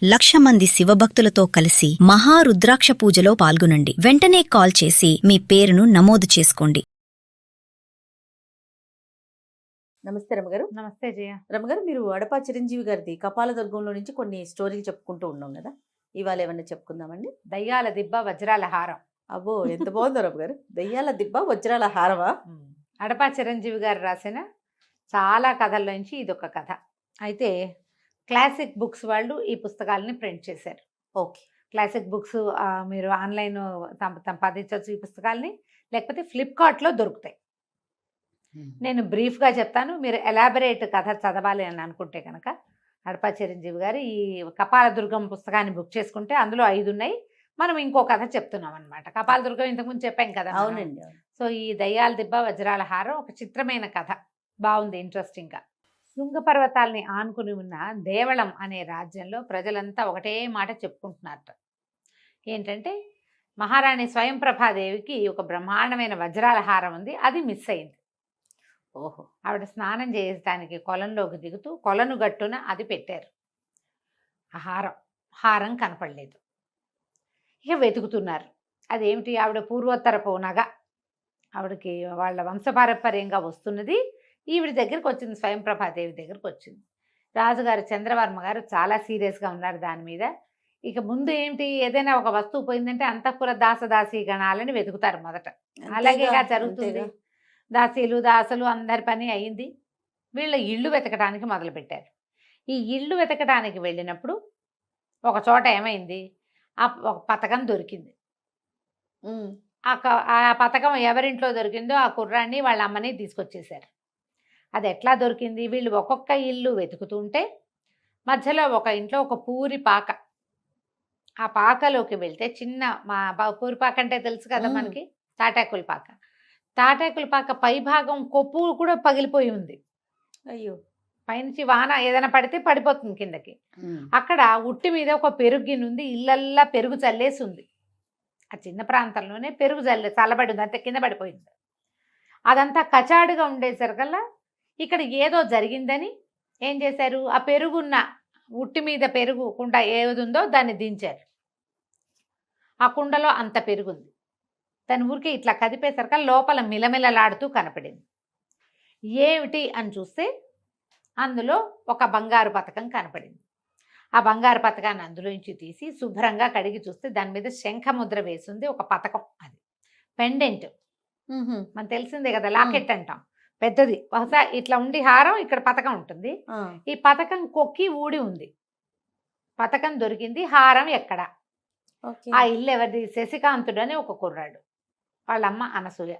1,00,000 మంది శివభక్తులతో కలిసి మహారుద్రాక్ష పూజలో పాల్గొనండి. వెంటనే కాల్ చేసి మీ పేరును నమోదు చేసుకోండి. నమస్తే రమగారు. నమస్తే జయ. రమగారు, మీరు అడపా చిరంజీవి గారిది కపాలదుర్గంలో నుంచి కొన్ని స్టోరీలు చెప్పుకుంటూ ఉన్నాం కదా, ఇవాళ ఏమన్నా చెప్పుకుందామండి? దయ్యాల దిబ్బ వజ్రాల హారం. అబ్బో, ఎంత బాగుందో రమగారు. దయ్యాల దిబ్బ వజ్రాల హారమా? అడపా చిరంజీవి గారు రాసిన చాలా కథల్లోంచి ఇదొక కథ. అయితే క్లాసిక్ బుక్స్ వాళ్ళు ఈ పుస్తకాలని ప్రింట్ చేశారు. ఓకే. క్లాసిక్ బుక్స్ మీరు ఆన్లైన్ సంపాదించవచ్చు ఈ పుస్తకాలని, లేకపోతే ఫ్లిప్కార్ట్లో దొరుకుతాయి. నేను బ్రీఫ్గా చెప్తాను, మీరు ఎలాబరేట్ కథ చదవాలి అని అనుకుంటే కనుక అడపా చిరంజీవి గారు ఈ కపాలదుర్గం పుస్తకాన్ని బుక్ చేసుకుంటే అందులో 5 ఉన్నాయి. మనం ఇంకో కథ చెప్తున్నాం అనమాట. కపాలదుర్గం ఇంతకుముందు చెప్పాం కదా. అవునండి. సో ఈ దయ్యాల దిబ్బ వజ్రాల హారం ఒక చిత్రమైన కథ, బాగుంది, ఇంట్రెస్టింగ్గా. శృంగ పర్వతాలని ఆనుకుని ఉన్న దేవళం అనే రాజ్యంలో ప్రజలంతా ఒకటే మాట చెప్పుకుంటున్నారట. ఏంటంటే మహారాణి స్వయంప్రభాదేవికి ఒక బ్రహ్మాండమైన వజ్రాల హారం ఉంది, అది మిస్ అయింది. ఓహో. ఆవిడ స్నానం చేయడానికి కొలంలోకి దిగుతూ కొలను గట్టున అది పెట్టారు. ఆ హారం కనపడలేదు. ఇక వెతుకుతున్నారు. అదేమిటి, ఆవిడ పూర్వోత్తరపు నగ, ఆవిడకి వాళ్ళ వంశపారంపర్యంగా వస్తున్నది, ఈవిడ దగ్గరికి వచ్చింది, స్వయంప్రభాదేవి దగ్గరికి వచ్చింది. రాజుగారు చంద్రవర్మ గారు చాలా సీరియస్గా ఉన్నారు దాని మీద. ఇక ముందు ఏంటి, ఏదైనా ఒక వస్తువు పోయిందంటే అంతఃపుర దాసదాసీ గణాలని వెతుకుతారు మొదట. అలాగేగా జరుగుతుంది. దాసీలు దాసులు అందరి పని అయింది. వీళ్ళ ఇళ్ళు వెతకడానికి మొదలుపెట్టారు. ఈ ఇళ్ళు వెతకడానికి వెళ్ళినప్పుడు ఒక చోట ఏమైంది, ఒక పథకం దొరికింది. ఆ పథకం ఎవరింట్లో దొరికిందో ఆ కుర్రాన్ని వాళ్ళ అమ్మని తీసుకొచ్చేసారు. అది ఎట్లా దొరికింది, వీళ్ళు ఒక్కొక్క ఇల్లు వెతుకుతుంటే మధ్యలో ఒక ఇంట్లో ఒక పూరి పాక, ఆ పాకలోకి వెళ్తే చిన్న పూరి పాక అంటే తెలుసు కదా మనకి, తాటాకుల పాక. తాటాకుల పాక పై భాగం కొప్పు కూడా పగిలిపోయి ఉంది. అయ్యో. పైనుంచి వాన ఏదైనా పడితే పడిపోతుంది కిందకి. అక్కడ ఉట్టి మీద ఒక పెరుగు గిన్నె ఉంది, ఇళ్ళల్లా పెరుగు చల్లేసి ఉంది. ఆ చిన్న ప్రాంతంలోనే పెరుగు చల్లబడి ఉంది, అంతే కింద పడిపోయింది. అదంతా కచాడుగా ఉండేసరికల్లా ఇక్కడ ఏదో జరిగిందని ఏం చేశారు, ఆ పెరుగున్న ఉట్టి మీద పెరుగు కుండ ఏది ఉందో దాన్ని దించారు. ఆ కుండలో అంత పెరుగుంది. తన ఊరికి ఇట్లా కదిపేసరికి లోపల మిలమిలలాడుతూ కనపడింది. ఏమిటి అని చూస్తే అందులో ఒక బంగారు పతకం కనపడింది. ఆ బంగారు పతకాన్ని అందులోంచి తీసి శుభ్రంగా కడిగి చూస్తే దాని మీద శంఖముద్ర వేసింది ఒక పతకం. అది పెండెంట్, మనకు తెలిసిందే కదా, లాకెట్ అంటాం, పెద్దది. బహుశా ఇట్లా ఉండి హారం, ఇక్కడ పతకం ఉంటుంది. ఈ పతకం కొక్కి ఊడి ఉంది. పతకం దొరికింది, హారం ఎక్కడ? ఆ ఇల్లు ఎవరిది? శశికాంతుడు అని ఒక కుర్రాడు, వాళ్ళమ్మ అనసూయ.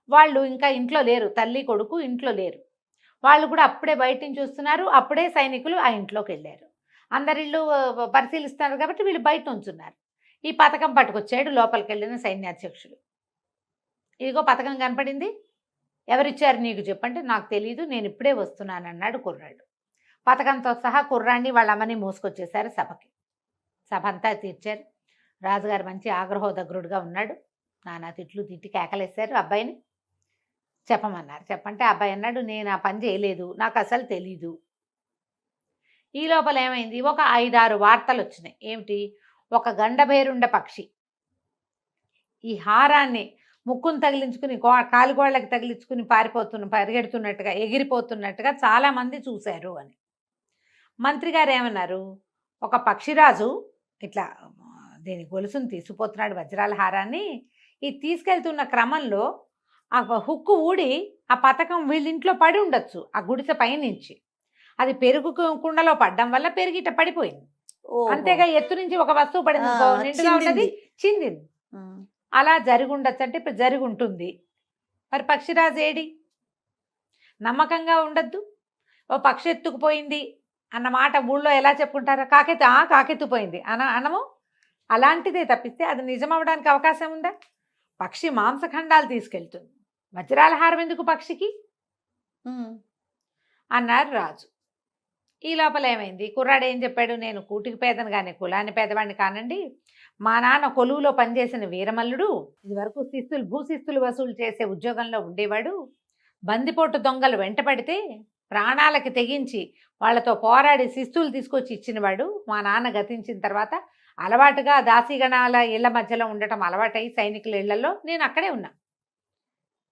వాళ్ళు ఇంకా ఇంట్లో లేరు, తల్లి కొడుకు ఇంట్లో లేరు. వాళ్ళు కూడా అప్పుడే బయట నుంచి చూస్తున్నారు. అప్పుడే సైనికులు ఆ ఇంట్లోకి వెళ్ళారు. అందరిళ్ళు పరిశీలిస్తున్నారు కాబట్టి వీళ్ళు బయట ఉంచున్నారు. ఈ పథకం పట్టుకొచ్చాడు లోపలికి వెళ్ళిన సైన్యాధ్యక్షుడు. ఇదిగో పథకం కనపడింది, ఎవరిచ్చారు నీకు చెప్పంటే నాకు తెలీదు, నేను ఇప్పుడే వస్తున్నాను అన్నాడు కుర్రాడు. పథకంతో సహా కుర్రాన్ని వాళ్ళ అమ్మని మోసుకొచ్చేసారు సభకి. సభ అంతా తీర్చారు. రాజుగారు మంచి ఆగ్రహోదగ్రుడుగా ఉన్నాడు. నానా తిట్లు తిట్టి కేకలేశారు. అబ్బాయిని చెప్పమన్నారు. చెప్పంటే అబ్బాయి అన్నాడు, నేను ఆ పని చేయలేదు, నాకు అసలు తెలీదు. ఈ లోపల ఏమైంది, ఒక 5-6 వార్తలు వచ్చినాయి. ఏమిటి, ఒక గండభేరుండ పక్షి ఈ హారాన్ని ముక్కును తగిలించుకుని కాలుగోళ్ళకి తగిలించుకుని పరిగెడుతున్నట్టుగా ఎగిరిపోతున్నట్టుగా చాలామంది చూశారు అని. మంత్రి గారు ఏమన్నారు, ఒక పక్షిరాజు ఇట్లా దీని గొలుసును తీసుకుపోతున్నాడు వజ్రాల హారాన్ని. ఈ తీసుకెళ్తున్న క్రమంలో ఆ హుక్కు ఊడి ఆ పథకం వీళ్ళింట్లో పడి ఉండొచ్చు, ఆ గుడిసె పైనుంచి. అది పెరుగు కుండలో పడ్డం వల్ల పెరిగిట పడిపోయింది. అంతేగా ఎత్తు నుంచి ఒక వస్తువు పడింది, నిండుగా ఉన్నది చిందింది. అలా జరిగి ఉండొచ్చు అంటే ఇప్పుడు జరిగి ఉంటుంది. మరి పక్షిరాజు ఏడి? నమ్మకంగా ఉండద్దు. ఓ పక్షి ఎత్తుకుపోయింది అన్న మాట ఊళ్ళో ఎలా చెప్పుకుంటారు? కాకెత్తుపోయింది అనము. అలాంటిదే తప్పిస్తే అది నిజం అవడానికి అవకాశం ఉందా? పక్షి మాంసఖండాలు తీసుకెళ్తుంది, వజ్రాల హారం ఎందుకు పక్షికి అన్నారు రాజు. ఈ లోపల ఏమైంది, కుర్రాడు ఏం చెప్పాడు, నేను కూటికి పేదను కానీ కులాన్ని పేదవాడిని కానండి. మా నాన్న కొలువులో పనిచేసిన వీరమల్లుడు, ఇదివరకు భూశిస్తులు వసూలు చేసే ఉద్యోగంలో ఉండేవాడు. బందిపోటు దొంగలు వెంటపడితే ప్రాణాలకి తెగించి వాళ్ళతో పోరాడి శిస్తులు తీసుకొచ్చి ఇచ్చినవాడు. మా నాన్న గతించిన తర్వాత అలవాటుగా దాసీగణాల ఇళ్ల మధ్యలో ఉండటం అలవాటై సైనికుల ఇళ్లలో నేను అక్కడే ఉన్నా.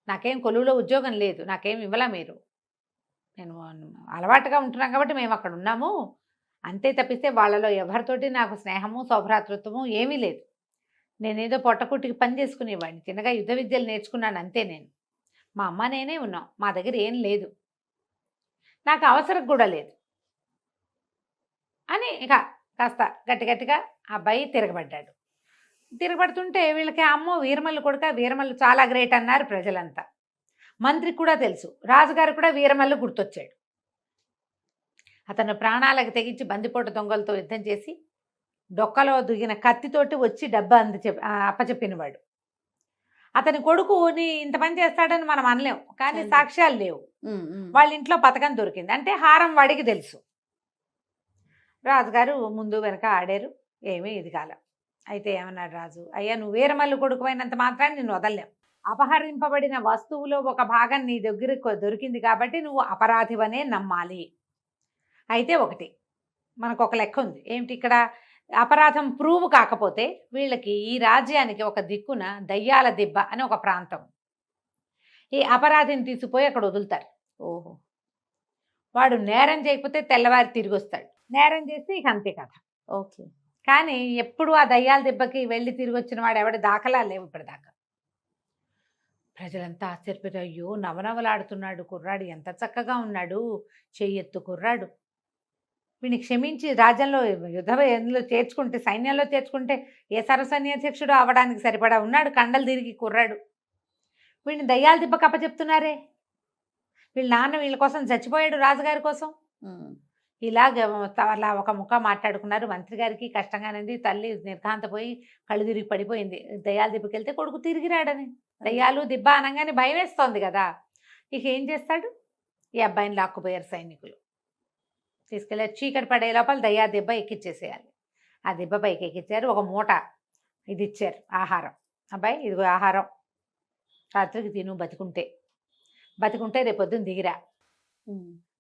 నాకేం కొలువులో ఉద్యోగం లేదు, నాకేం ఇవ్వలా మీరు. నేను అలవాటుగా ఉంటున్నాం కాబట్టి మేము అక్కడ ఉన్నాము అంతే తప్పిస్తే వాళ్ళలో ఎవరితోటి నాకు స్నేహము సౌభ్రాతృత్వము ఏమీ లేదు. నేనేదో పొట్టకుట్టికి పని చేసుకునేవాడిని, చిన్నగా యుద్ధ విద్యలు నేర్చుకున్నాను అంతే. నేను మా అమ్మ నేనే ఉన్నాం, మా దగ్గర ఏం లేదు, నాకు అవసరం కూడా లేదు అని ఇక కాస్త గట్టిగా అబ్బాయి తిరగబడ్డాడు. తిరగబడుతుంటే వీళ్ళకి అమ్మో వీరమల్లు కొడుక, వీరమల్లు చాలా గ్రేట్ అన్నారు ప్రజలంతా. మంత్రికి కూడా తెలుసు, రాజుగారు కూడా వీరమల్లు గుర్తొచ్చాడు. అతను ప్రాణాలకు తెగించి బందిపోటు దొంగలతో యుద్ధం చేసి డొక్కలో దిగిన కత్తితోటి వచ్చి డబ్బా అప్పచెప్పినవాడు. అతని కొడుకుని ఇంత పని చేస్తాడని మనం అనలేం, కానీ సాక్ష్యాలు లేవు. వాళ్ళ ఇంట్లో పథకం దొరికింది అంటే హారం వాడికి తెలుసు. రాజుగారు ముందు వెనక ఆడారు, ఏమీ ఇది కాల. అయితే ఏమన్నాడు రాజు, అయ్యా నువ్వు వీరమల్లు కొడుకు అయినంత మాత్రాన్ని నిన్ను వదలలేం. అపహరింపబడిన వస్తువులో ఒక భాగం నీ దగ్గర దొరికింది కాబట్టి నువ్వు అపరాధివనే నమ్మాలి. అయితే ఒకటి మనకు ఒక లెక్క ఉంది ఏమిటి, ఇక్కడ అపరాధం ప్రూవ్ కాకపోతే వీళ్ళకి ఈ రాజ్యానికి ఒక దిక్కున దయ్యాల దిబ్బ అని ఒక ప్రాంతం, ఈ అపరాధిని తీసిపోయి అక్కడ వదులుతారు. ఓహో, వాడు నేరం చేయకపోతే తెల్లవారి తిరిగి వస్తాడు, నేరం చేస్తే ఇక అంతే కథ. ఓకే. కానీ ఎప్పుడు ఆ దయ్యాల దెబ్బకి వెళ్ళి తిరిగి వచ్చిన వాడు ఎవడి దాఖలా లేవు ఇప్పటిదాకా. ప్రజలంతా ఆశ్చర్యపోయారు, అయ్యో నవనవలాడుతున్నాడు కుర్రాడు, ఎంత చక్కగా ఉన్నాడు, చెయ్యెత్తు కుర్రాడు, వీడిని క్షమించి రాజ్యంలో యుద్ధంలో చేర్చుకుంటే సైన్యంలో చేర్చుకుంటే ఏ సర్వసైన్యాధ్యక్షుడు అవడానికి సరిపడా ఉన్నాడు, కండలు తిరిగి కుర్రాడు, వీడిని దయ్యాల దెబ్బ కప్పచెప్తున్నారే, వీళ్ళ నాన్న వీళ్ళ కోసం చచ్చిపోయాడు రాజుగారి కోసం. ఇలాగ అలా ఒక ముఖ మాట్లాడుకున్నారు. మంత్రి గారికి కష్టంగానేది, తల్లి నిర్ఘాంతపోయి కళ్ళు తిరిగి పడిపోయింది. దయ్యాల దిబ్బకి వెళ్తే కొడుకు తిరిగి రాడని, దయ్యాలు దిబ్బ అనగానే భయం వేస్తోంది కదా. ఇక ఏం చేస్తాడు, ఈ అబ్బాయిని లాక్కుపోయారు సైనికులు, తీసుకెళ్ళి చీకటి పడే లోపల దయ్యా దెబ్బ ఎక్కిచ్చేసేయాలి. ఆ దెబ్బ పైకి ఎక్కిచ్చారు, ఒక మూట ఇది ఇచ్చారు ఆహారం, అబ్బాయి ఇదిగో ఆహారం, రాత్రికి తిను, బతికుంటే రేపొద్దున దిగిరా,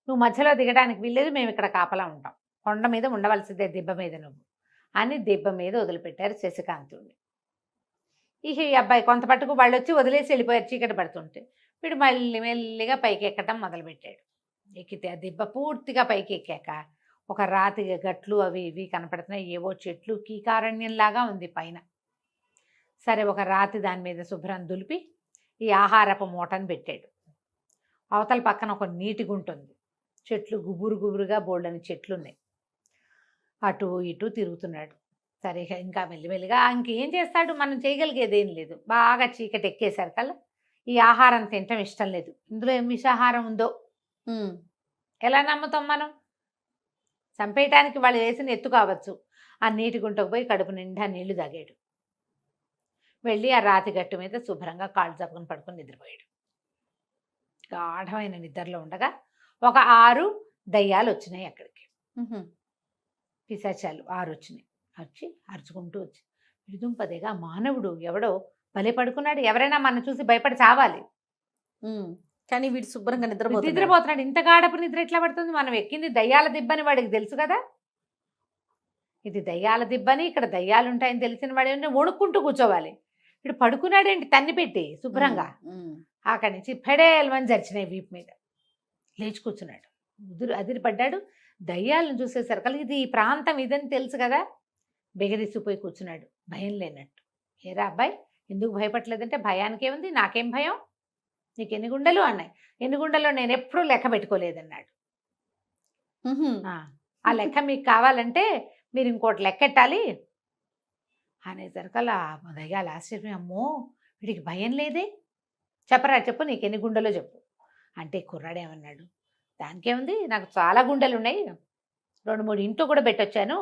నువ్వు మధ్యలో దిగడానికి వీల్లేదు, మేము ఇక్కడ కాపలా ఉంటాం, కొండ మీద ఉండవలసిందే దెబ్బ మీద నువ్వు అని దెబ్బ మీద వదిలిపెట్టారు శశికాంతుడిని. ఇక ఈ అబ్బాయి కొంత పట్టుకు వాళ్ళు వచ్చి వదిలేసి వెళ్ళిపోయారు చీకటి పడుతుంటే. వీడు మళ్ళీ మెల్లిగా పైకి ఎక్కడం మొదలుపెట్టాడు. ఎక్కితే ఆ దెబ్బ పూర్తిగా పైకి ఎక్కాక ఒక రాతి గట్లు అవి ఇవి కనపడుతున్నాయి, ఏవో చెట్లు, కీకారణ్యంలాగా ఉంది పైన. సరే ఒక రాతి దాని మీద శుభ్రం దులిపి ఈ ఆహారపు మూటను పెట్టాడు. అవతల పక్కన ఒక నీటి గుంట ఉంది, చెట్లు గుబురుగా బోల్డని చెట్లు ఉన్నాయి. అటు ఇటు తిరుగుతున్నాడు. సరే ఇంకా మెల్లిమెల్లిగా ఇంకేం చేస్తాడు, మనం చేయగలిగేది ఏం లేదు. బాగా చీకటి ఎక్కేశారు కల్లా ఈ ఆహారం తినటం ఇష్టం లేదు. ఇందులో ఏం విషాహారం ఉందో ఎలా నమ్ముతాం మనం, చంపేయటానికి వాళ్ళు వేసిన ఎత్తు కావచ్చు. ఆ నీటి గుంటకు పోయి కడుపు నిండా నీళ్లు తాగాడు. వెళ్ళి ఆ రాతి గట్టు మీద శుభ్రంగా కాళ్ళు చప్పుకొని పడుకొని నిద్రపోయాడు. గాఢమైన నిద్రలో ఉండగా ఒక 6 దయ్యాలు వచ్చినాయి అక్కడికి, పిశాచాలు 6 వచ్చినాయి. వచ్చి అరుచుకుంటూ వచ్చి విడుదుంపదేగా మానవుడు ఎవడో భలే పడుకున్నాడు, ఎవరైనా మనం చూసి భయపడి చావాలి, కానీ వీడు శుభ్రంగా నిద్రపోతున్నాడు. ఇంత గాఢపు నిద్ర ఎట్లా పడుతుంది, మనం ఎక్కింది దయ్యాల దిబ్బని వాడికి తెలుసు కదా, ఇది దయ్యాల దిబ్బని ఇక్కడ దయ్యాలు ఉంటాయని తెలిసిన వాడు వణుక్కుంటూ కూర్చోవాలి. వీడు పడుకున్నాడేంటి తన్ని పెట్టి శుభ్రంగా. అక్కడి నుంచి ఫెడేల్మని జరిచినాయి వీపు మీద, లేచి కూర్చున్నాడు, అదిరిపడ్డాడు. దయ్యాలను చూసేసరికి ఇది ఈ ప్రాంతం ఇదని తెలుసు కదా, బెగరిసిపోయి కూర్చున్నాడు భయం లేనట్టు. ఏరా అబ్బాయి ఎందుకు భయపడలేదంటే, భయానికి ఏముంది, నాకేం భయం, నీకు ఎన్ని గుండెలు అన్నాయి. ఎన్ని గుండెలో నేను ఎప్పుడూ లెక్క పెట్టుకోలేదన్నాడు. ఆ లెక్క మీకు కావాలంటే మీరు ఇంకోటి లెక్కెట్టాలి అనేసరికల్లా దయ్యాలు ఆశ్చర్యం, అమ్మో వీడికి భయం లేదే, చెప్పరా చెప్పు నీకు ఎన్ని గుండెలో చెప్పు అంటే కుర్రాడేమన్నాడు, దానికేముంది నాకు చాలా గుండెలు ఉన్నాయి, 2-3 ఇంట్లో కూడా పెట్టొచ్చాను,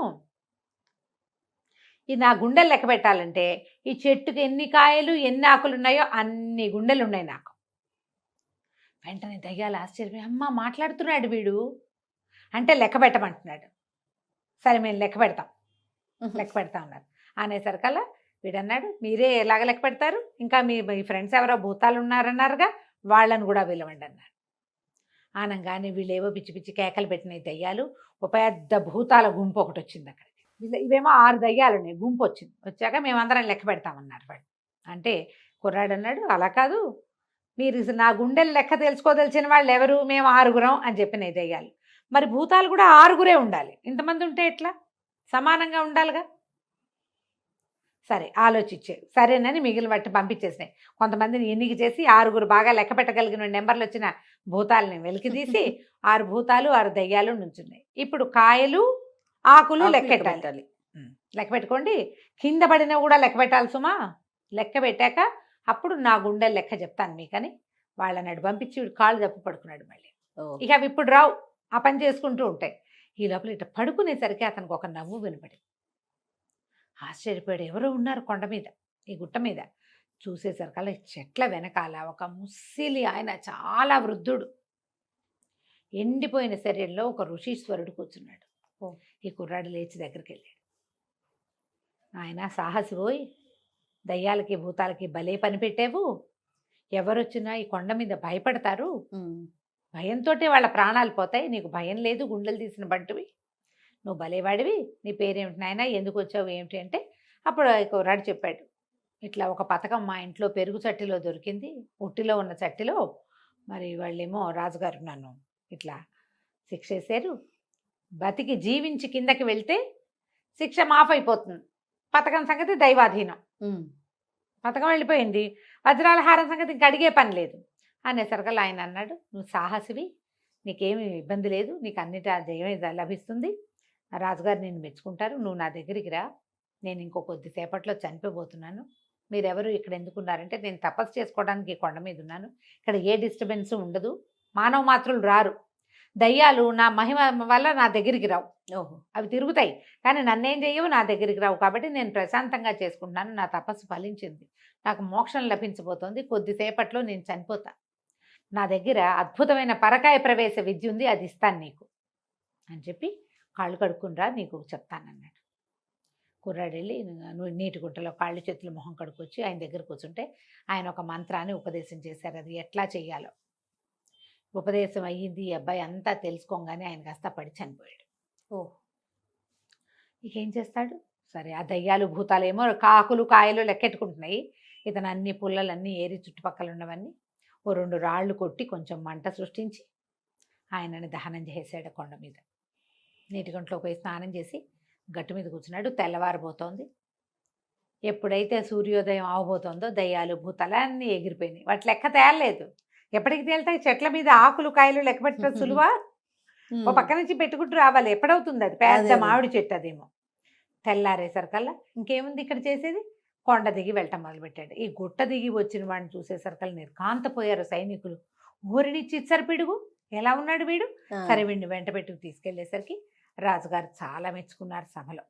ఈ నా గుండెలు లెక్క పెట్టాలంటే ఈ చెట్టుకి ఎన్ని కాయలు ఎన్ని ఆకులు ఉన్నాయో అన్ని గుండెలు ఉన్నాయి నాకు. వెంటనే దయ్యాలు ఆశ్చర్యం, అమ్మ మాట్లాడుతున్నాడు వీడు అంటే లెక్క పెట్టమంటున్నాడు. సరే మేము లెక్క పెడతాం అన్నారు. అనేసరికల్లా వీడన్నాడు, మీరే ఎలాగ లెక్క పెడతారు, ఇంకా మీ ఫ్రెండ్స్ ఎవరో భూతాలు ఉన్నారన్నారుగా వాళ్ళని కూడా పిలవండి అన్నారు. ఆనంగానే వీళ్ళేవో పిచ్చి పిచ్చి కేకలు పెట్టినాయి దయ్యాలు. ఒక పెద్ద భూతాల గుంపు ఒకటి వచ్చింది అక్కడికి. ఇవేమో 6 దయ్యాలు ఉన్నాయి, గుంపు వచ్చింది. వచ్చాక మేమందరం లెక్క పెడతామన్నారు వాళ్ళు. అంటే కుర్రాడు అన్నాడు, అలా కాదు, మీరు నా గుండెలు లెక్క తెలుసుకోదలిచిన వాళ్ళు ఎవరు, మేము 6గురం అని చెప్పినాయి దయ్యాలు. మరి భూతాలు కూడా 6గురే ఉండాలి, ఇంతమంది ఉంటే ఎట్లా, సమానంగా ఉండాలిగా. సరే ఆలోచించారు, సరేనని మిగిలిన వాటిని పంపించేసినాయి. కొంతమందిని ఎన్నిక చేసి 6గురు బాగా లెక్క పెట్టగలిగిన నెంబర్లు వచ్చిన భూతాలని వెలికి తీసి 6 భూతాలు 6 దయ్యాలు నుంచున్నాయి. ఇప్పుడు కాయలు ఆకులు లెక్క పెట్టాలి. లెక్క పెట్టుకోండి, కింద పడినా కూడా లెక్క పెట్టాలి సుమా. లెక్క పెట్టాక అప్పుడు నా గుండె లెక్క చెప్తాను మీకని వాళ్ళని అటు పంపించి కాళ్ళు తప్పు పడుకున్నాడు మళ్ళీ. ఇక అవి ఇప్పుడు రావు, ఆ పని చేసుకుంటూ ఉంటాయి. ఈ లోపల ఇట్లా పడుకునేసరికి అతనికి ఒక నవ్వు వినపడింది. ఆశ్చర్యపోయాడు, ఎవరో ఉన్నారు కొండ మీద, ఈ గుట్ట మీద. చూసేసరికల్లా చెట్ల వెనకాల ఒక ముస్సిలి ఆయన, చాలా వృద్ధుడు, ఎండిపోయిన శరీరంలో ఒక ఋషీశ్వరుడు కూర్చున్నాడు. ఈ కుర్రాడు లేచి దగ్గరికి వెళ్ళాడు. ఆయన సాహసి పోయి, దయ్యాలకి భూతాలకి భలే పని పెట్టావు, ఎవరొచ్చినా ఈ కొండ మీద భయపడతారు, భయంతో వాళ్ళ ప్రాణాలు పోతాయి, నీకు భయం లేదు, గుండెలు తీసిన బంటువి, నువ్వు భలేవాడివి, నీ పేరేమిటి నాయనా, ఎందుకు వచ్చావు ఏమిటి అంటే అప్పుడు కుర్రాడు చెప్పాడు, ఇట్లా ఒక పథకం మా ఇంట్లో పెరుగు చట్టిలో దొరికింది, ఉట్టిలో ఉన్న చట్టిలో, మరి వాళ్ళేమో రాజుగారు నన్ను ఇట్లా శిక్ష వేశారు, బతికి జీవించి కిందకి వెళ్తే శిక్ష మాఫ్ అయిపోతుంది, పథకం సంగతి దైవాధీనం, పథకం వెళ్ళిపోయింది, వజ్రాల హారం సంగతి ఇంక అడిగే పని లేదు అనేసరికల్లా ఆయన అన్నాడు, నువ్వు సాహసివి, నీకేమి ఇబ్బంది లేదు, నీకు అన్నిటి జయమే లభిస్తుంది, రాజుగారు నేను మెచ్చుకుంటారు, నువ్వు నా దగ్గరికి రా, నేను ఇంకో కొద్దిసేపట్లో చనిపోబోతున్నాను, మీరెవరు ఇక్కడ ఎందుకున్నారంటే నేను తపస్సు చేసుకోవడానికి ఈ కొండ మీద ఉన్నాను, ఇక్కడ ఏ డిస్టర్బెన్స్ ఉండదు, మానవ మాత్రులు రారు, దయ్యాలు నా మహిమ వల్ల నా దగ్గరికి రావు, అవి తిరుగుతాయి కానీ నన్నేం చెయ్యవు, నా దగ్గరికి రావు, కాబట్టి నేను ప్రశాంతంగా చేసుకుంటున్నాను, నా తపస్సు ఫలించింది, నాకు మోక్షం లభించబోతోంది, కొద్దిసేపట్లో నేను చనిపోతా, నా దగ్గర అద్భుతమైన పరకాయ ప్రవేశ విద్య ఉంది, అది ఇస్తాను నీకు అని చెప్పి కాళ్ళు కడుక్కునిరా నీకు చెప్తానన్నాడు. కుర్రాడు వెళ్ళి నీటి గుంటలో కాళ్ళు చేతులు మొహం కడుక్కొచ్చి ఆయన దగ్గర కూర్చుంటే ఆయన ఒక మంత్రాన్ని ఉపదేశం చేశారు, అది ఎట్లా చెయ్యాలో. ఉపదేశం అయ్యింది, ఈ అబ్బాయి అంతా తెలుసుకోగానే ఆయన కాస్త పడి చనిపోయాడు. ఇక ఏం చేస్తాడు, సరే ఆ దయ్యాలు భూతాలు ఏమో కాకులు కాయలు లెక్కెట్టుకుంటున్నాయి, ఇతను అన్ని పుల్లలన్నీ ఏరి చుట్టుపక్కల ఉన్నవన్నీ ఓ 2 రాళ్ళు కొట్టి కొంచెం మంట సృష్టించి ఆయనని దహనం చేసాడు కొండ మీద. నీటి గుంటలో పోయి స్నానం చేసి గట్టు మీద కూర్చున్నాడు. తెల్లవారిపోతోంది. ఎప్పుడైతే సూర్యోదయం అవబోతోందో దయ్యాలు భూతాలు అన్నీ ఎగిరిపోయినాయి, వాటి లెక్క తేలలేదు, ఎప్పటికి తేలుతాయి, చెట్ల మీద ఆకులు కాయలు లెక్క పెట్టడం సులువా, ఓ పక్క నుంచి పెట్టుకుంటూ రావాలి, ఎప్పుడవుతుంది, అది పెద్ద మామిడి చెట్టు అదేమో. తెల్లారేసరికల్లా ఇంకేముంది ఇక్కడ చేసేది, కొండ దిగి వెళ్ళటం మొదలుపెట్టాడు. ఈ గుట్ట దిగి వచ్చిన వాడిని చూసేసరికల్లా నిర్ఘాంతపోయారు సైనికులు. ఊరినిచ్చి ఇచ్చరిపిడుగు ఎలా ఉన్నాడు వీడు, సరే వీడిని వెంట పెట్టుకు తీసుకెళ్లేసరికి రాజుగారు చాలా మెచ్చుకున్నారు సభలో.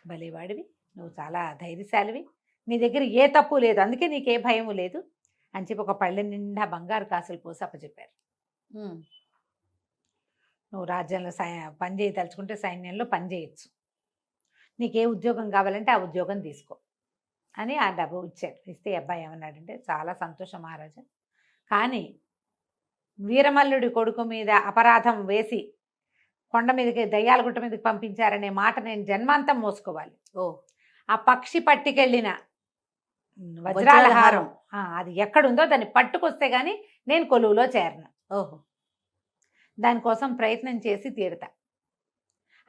భలేవాడివి, నువ్వు చాలా ధైర్యశాలివి, నీ దగ్గర ఏ తప్పు లేదు, అందుకే నీకే భయం లేదు అని చెప్పి ఒక పళ్ళె నిండా బంగారు కాసులు పోసి అప్పచెప్పారు. నువ్వు రాజ్యంలో పని చేయదలుచుకుంటే సైన్యంలో పని చేయొచ్చు, నీకే ఉద్యోగం కావాలంటే ఆ ఉద్యోగం తీసుకో అని ఆ డబ్బు ఇచ్చారు. ఇస్తే అబ్బాయి ఏమన్నాడంటే, చాలా సంతోషం మహారాజా, కానీ వీరమల్లుడి కొడుకు మీద అపరాధం వేసి కొండ మీదకి దయ్యాల గుట్ట మీదకి పంపించారనే మాట నేను జన్మాంతం మోసుకోవాలి. ఆ పక్షి పట్టుకెళ్ళిన వజ్రాల హారం అది ఎక్కడుందో దాన్ని పట్టుకొస్తే గానీ నేను కొలువులో చేరను. దానికోసం ప్రయత్నం చేసి తీరుతా.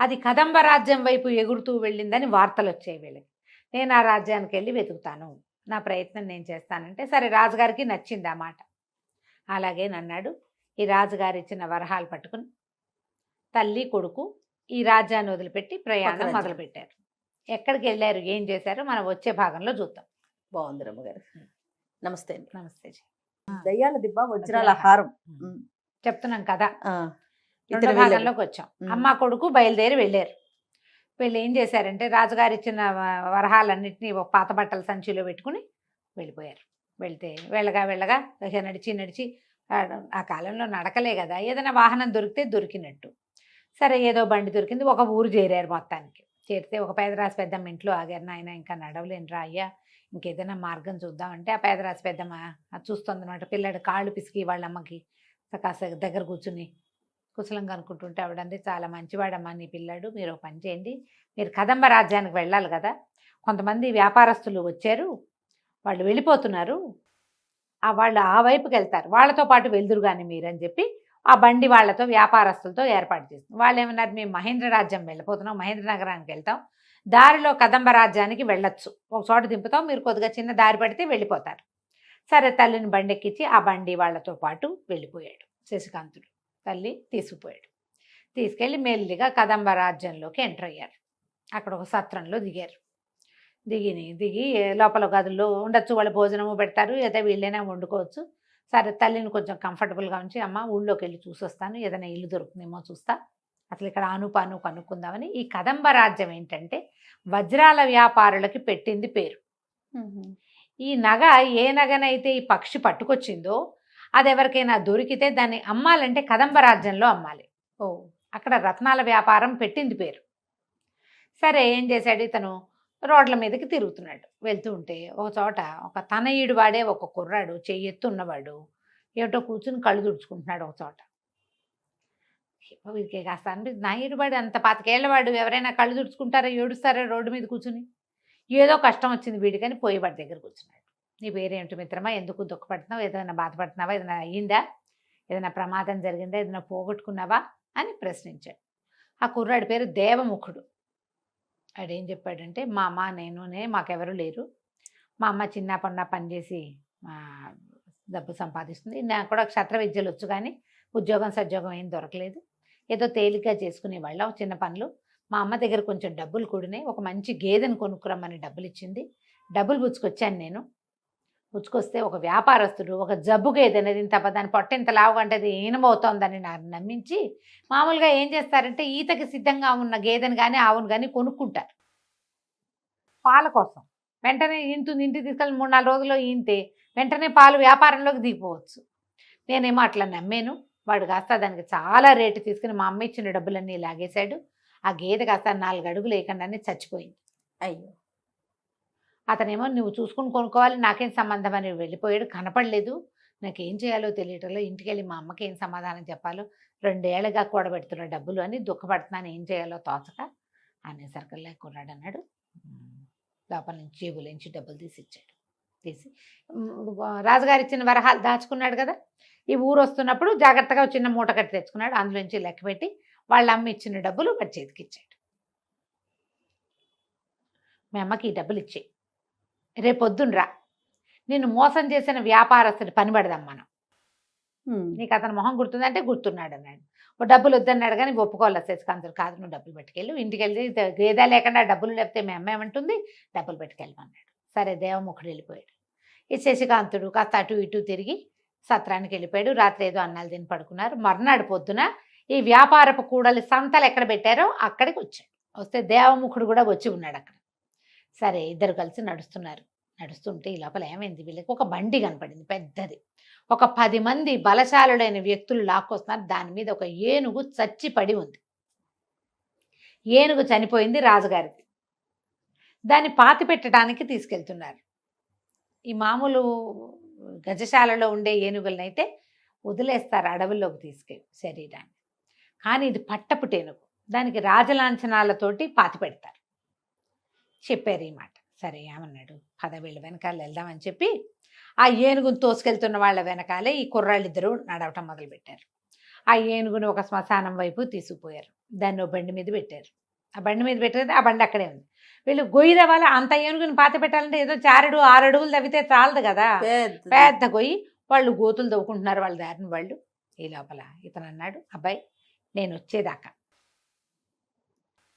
అది కదంబ రాజ్యం వైపు ఎగురుతూ వెళ్ళిందని వార్తలు వచ్చాయి వీళ్ళకి. నేను ఆ రాజ్యానికి వెళ్ళి వెతుకుతాను, నా ప్రయత్నం నేను చేస్తానంటే సరే రాజుగారికి నచ్చింది ఆ మాట. అలాగే నన్నాడు. ఈ రాజుగారు ఇచ్చిన వరహాలు పట్టుకుని తల్లి కొడుకు ఈ రాజ్యాన్ని వదిలిపెట్టి ప్రయాణం మొదలుపెట్టారు. ఎక్కడికి వెళ్ళారు, ఏం చేశారు మనం వచ్చే భాగంలో చూద్దాం. బాగుంది రమ్మగారు. నమస్తే అండి. నమస్తే. దయ్యాల దిబ్బ వజ్రాల హారం చెప్తున్నాం కదా. రెండో భాగంలోకి వచ్చాం. అమ్మ కొడుకు బయలుదేరి వెళ్ళారు. వీళ్ళు ఏం చేశారంటే రాజుగారు ఇచ్చిన వరహాలన్నింటినీ పాత బట్టల సంచిలో పెట్టుకుని వెళ్ళిపోయారు. వెళ్తే వెళ్ళగా నడిచి ఆ కాలంలో నడకలే కదా, ఏదైనా వాహనం దొరికితే దొరికినట్టు. సరే ఏదో బండి దొరికింది, ఒక ఊరు చేరారు. మొత్తానికి చేరితే ఒక పేదరాశి పెద్దమ్మ ఇంట్లో ఆగారు. నాయన ఇంకా నడవలేనురా అయ్యా, ఇంకేదైనా మార్గం చూద్దామంటే ఆ పేదరాశి పెద్దమ్మ చూస్తుందన్నమాట. పిల్లడు కాళ్ళు పిసికి వాళ్ళ అమ్మకి కాస్త దగ్గర కూర్చుని కుశలం కనుక్కుంటుంటే ఆవిడంది, చాలా మంచివాడమ్మా నీ పిల్లాడు, మీరు ఒక పని చేయండి, మీరు కదంబ రాజ్యానికి వెళ్ళాలి కదా, కొంతమంది వ్యాపారస్తులు వచ్చారు, వాళ్ళు వెళ్ళిపోతున్నారు, వాళ్ళు ఆ వైపుకి వెళ్తారు, వాళ్ళతో పాటు వెళ్దురు కానీ మీరని చెప్పి ఆ బండి వాళ్ళతో వ్యాపారస్తులతో ఏర్పాటు చేస్తుంది. వాళ్ళు ఏమన్నారు, మేము మహేంద్ర రాజ్యం వెళ్ళిపోతున్నాం, మహేంద్ర నగరానికి వెళ్తాం, దారిలో కదంబ రాజ్యానికి వెళ్ళొచ్చు, ఒక చోట దింపుతాం, మీరు కొద్దిగా చిన్న దారి పడితే వెళ్ళిపోతారు. సరే తల్లిని బండెక్కించి ఆ బండి వాళ్ళతో పాటు వెళ్ళిపోయాడు శశికాంతుడు. తల్లి తీసుకుపోయాడు. తీసుకెళ్ళి మెల్లిగా కదంబ రాజ్యంలోకి ఎంటర్ అయ్యారు. అక్కడ ఒక సత్రంలో దిగారు. దిగి లోపల గదుల్లో ఉండొచ్చు, వాళ్ళు భోజనము పెడతారు, ఏదో వీళ్ళైనా వండుకోవచ్చు. సరే తల్లిని కొంచెం కంఫర్టబుల్గా ఉంచి, అమ్మ ఊళ్ళోకి వెళ్ళి చూసొస్తాను, ఏదైనా ఇల్లు దొరుకుతుందేమో చూస్తా, అసలు ఇక్కడ ఆనుపాను కనుక్కుందామని. ఈ కదంబ రాజ్యం ఏంటంటే వజ్రాల వ్యాపారులకి పెట్టింది పేరు. ఈ నగ ఏ నగనైతే ఈ పక్షి పట్టుకొచ్చిందో అది ఎవరికైనా దొరికితే దాన్ని అమ్మాలంటే కదంబ రాజ్యంలో అమ్మాలి. అక్కడ రత్నాల వ్యాపారం పెట్టింది పేరు. సరే ఏం చేశాడు, ఇతను రోడ్ల మీదకి తిరుగుతున్నాడు. వెళ్తూ ఉంటే ఒక చోట ఒక తనయుడు వాడే ఒక కుర్రాడు, చెయ్యెత్తు ఉన్నవాడు, ఏమిటో కూర్చుని కళ్ళు తుడుచుకుంటున్నాడు ఒక చోట. వీరికి కాస్త అనిపిస్తుంది, నాయుడు వాడు అంత 25 ఏళ్ల వాడు, ఎవరైనా కళ్ళు తుడుచుకుంటారా, ఏడుస్తారా రోడ్డు మీద కూర్చుని, ఏదో కష్టం వచ్చింది వీడికని పోయి వాడి దగ్గర కూర్చున్నాడు. నీ పేరేమిటి మిత్రమా, ఎందుకు దుఃఖపడుతున్నావు, ఏదైనా బాధపడుతున్నావా, ఏదైనా అయ్యిందా, ఏదైనా ప్రమాదం జరిగిందా, ఏదైనా పోగొట్టుకున్నావా అని ప్రశ్నించాడు. ఆ కుర్రాడి పేరు దేవముఖుడు. ఆడేం చెప్పాడంటే, మా అమ్మ నేనునే మాకెవరు లేరు, మా అమ్మ చిన్న పన్న పనిచేసి డబ్బు సంపాదిస్తుంది, నాకు కూడా క్షత్ర విద్యలు వచ్చు కానీ ఉద్యోగం సద్యోగం ఏం దొరకలేదు, ఏదో తేలిగ్గా చేసుకునేవాళ్ళం చిన్న పనులు, మా అమ్మ దగ్గర కొంచెం డబ్బులు కూడినాయి, ఒక మంచి గేదెను కొనుక్కురమ్మని డబ్బులు ఇచ్చింది, డబ్బులు పుచ్చుకొచ్చాను నేను. పుచ్చుకొస్తే ఒక వ్యాపారస్తుడు ఒక జబ్బు గేదె అనేది ఇంత దాని పొట్ట ఇంత లావుగా అంటే అది ఈనమవుతోందని నాకు నమ్మించి, మామూలుగా ఏం చేస్తారంటే ఈతకి సిద్ధంగా ఉన్న గేదెను కానీ ఆవును కానీ కొనుక్కుంటారు పాల కోసం. వెంటనే ఇంటికి తీసుకెళ్ళి 3-4 రోజుల్లో ఈంతే వెంటనే పాలు వ్యాపారంలోకి దిగిపోవచ్చు. నేనేమో అట్లా నమ్మాను. వాడు కాస్త దానికి చాలా రేటు తీసుకుని మా అమ్మ ఇచ్చిన డబ్బులన్నీ లాగేశాడు. ఆ గేదె కాస్త 4 అడుగులు వేయకుండానే చచ్చిపోయింది. అయ్యో. అతనేమో నువ్వు చూసుకుని కొనుక్కోవాలి, నాకేం సంబంధం అని వెళ్ళిపోయాడు. కనపడలేదు, నాకేం చేయాలో తెలియటంలో, ఇంటికి వెళ్ళి మా అమ్మకి ఏం సమాధానం చెప్పాలో, 2 ఏళ్ళగా కూడబెడుతున్న డబ్బులు అని దుఃఖపడుతున్నాను, ఏం చేయాలో తోచక అనేసరికల్లా కుర్రాడు అన్నాడు, లోపల నుంచి జేబులోంచి డబ్బులు తీసి రాజుగారు ఇచ్చిన వరహాలు దాచుకున్నాడు కదా, ఈ ఊరు వస్తున్నప్పుడు జాగ్రత్తగా చిన్న మూట కట్టి తెచ్చుకున్నాడు, అందులోంచి లెక్క పెట్టి వాళ్ళ అమ్మ ఇచ్చిన డబ్బులు వాడి చేతికి ఇచ్చాడు. మీ అమ్మకి ఈ డబ్బులు ఇచ్చేయి, రేపొద్దునరా నిన్ను మోసం చేసిన వ్యాపారస్తుడి పని పడదాం మనం, నీకు అతను మొహం గుర్తుందంటే గుర్తున్నాడు అన్నాడు. డబ్బులు వద్దన్నాడు కానీ ఒప్పుకోవాలి శశికాంతుడు. కాదు నువ్వు డబ్బులు పెట్టుకెళ్ళు, ఇంటికి వెళ్ళి గేదా లేకుండా డబ్బులు లేకపోతే మీ అమ్మ ఏమంటుంది, డబ్బులు పెట్టుకెళ్ళమన్నాడు. సరే దేవముఖుడు వెళ్ళిపోయాడు. ఈ శశికాంతుడు కాస్త అటు ఇటు తిరిగి సత్రానికి వెళ్ళిపోయాడు. రాత్రి ఏదో అన్నాలు తిని పడుకున్నారు. మర్నాడు పొద్దున ఈ వ్యాపారపు కూడలి సంతలు ఎక్కడ పెట్టారో అక్కడికి వచ్చాడు. వస్తే దేవముఖుడు కూడా వచ్చి ఉన్నాడు అక్కడ. సరే ఇద్దరు కలిసి నడుస్తుంటే ఈ లోపల ఏమైంది, వీళ్ళకి ఒక బండి కనపడింది పెద్దది. ఒక 10 మంది బలశాలుడైన వ్యక్తులు లాక్కొస్తున్నారు. దాని మీద ఒక ఏనుగు చచ్చి పడి ఉంది. ఏనుగు చనిపోయింది రాజుగారికి. దాన్ని పాతి పెట్టడానికి తీసుకెళ్తున్నారు. ఈ మామూలు గజశాలలో ఉండే ఏనుగులనైతే వదిలేస్తారు అడవుల్లోకి తీసుకెళ్ళి శరీరాన్ని. కానీ ఇది పట్టపుటేనుగు, దానికి రాజలాంఛనాలతోటి పాతి పెడతారు. చెప్పారు ఈ మాట. సరే ఏమన్నాడు, 10 వీళ్ళ వెనకాల వెళ్దామని చెప్పి ఆ ఏనుగును తోసుకెళ్తున్న వాళ్ళ వెనకాలే ఈ కుర్రాళ్ళిద్దరూ నడవటం మొదలుపెట్టారు. ఆ ఏనుగుని ఒక శ్మశానం వైపు తీసుకుపోయారు. దాన్ని ఒక బండి మీద పెట్టారు. ఆ బండి మీద పెట్టేది ఆ బండి అక్కడే ఉంది. వీళ్ళు గొయ్యి తవ్వాలి, అంత ఏనుగుని పాతి పెట్టాలంటే ఏదో 4 అడుగులు తవ్వితే చాలదు కదా, పెద్ద గొయ్యి. వాళ్ళు గోతులు తవ్వుకుంటున్నారు వాళ్ళ దారిని వాళ్ళు. ఈ లోపల ఇతను అన్నాడు, అబ్బాయి నేను వచ్చేదాకా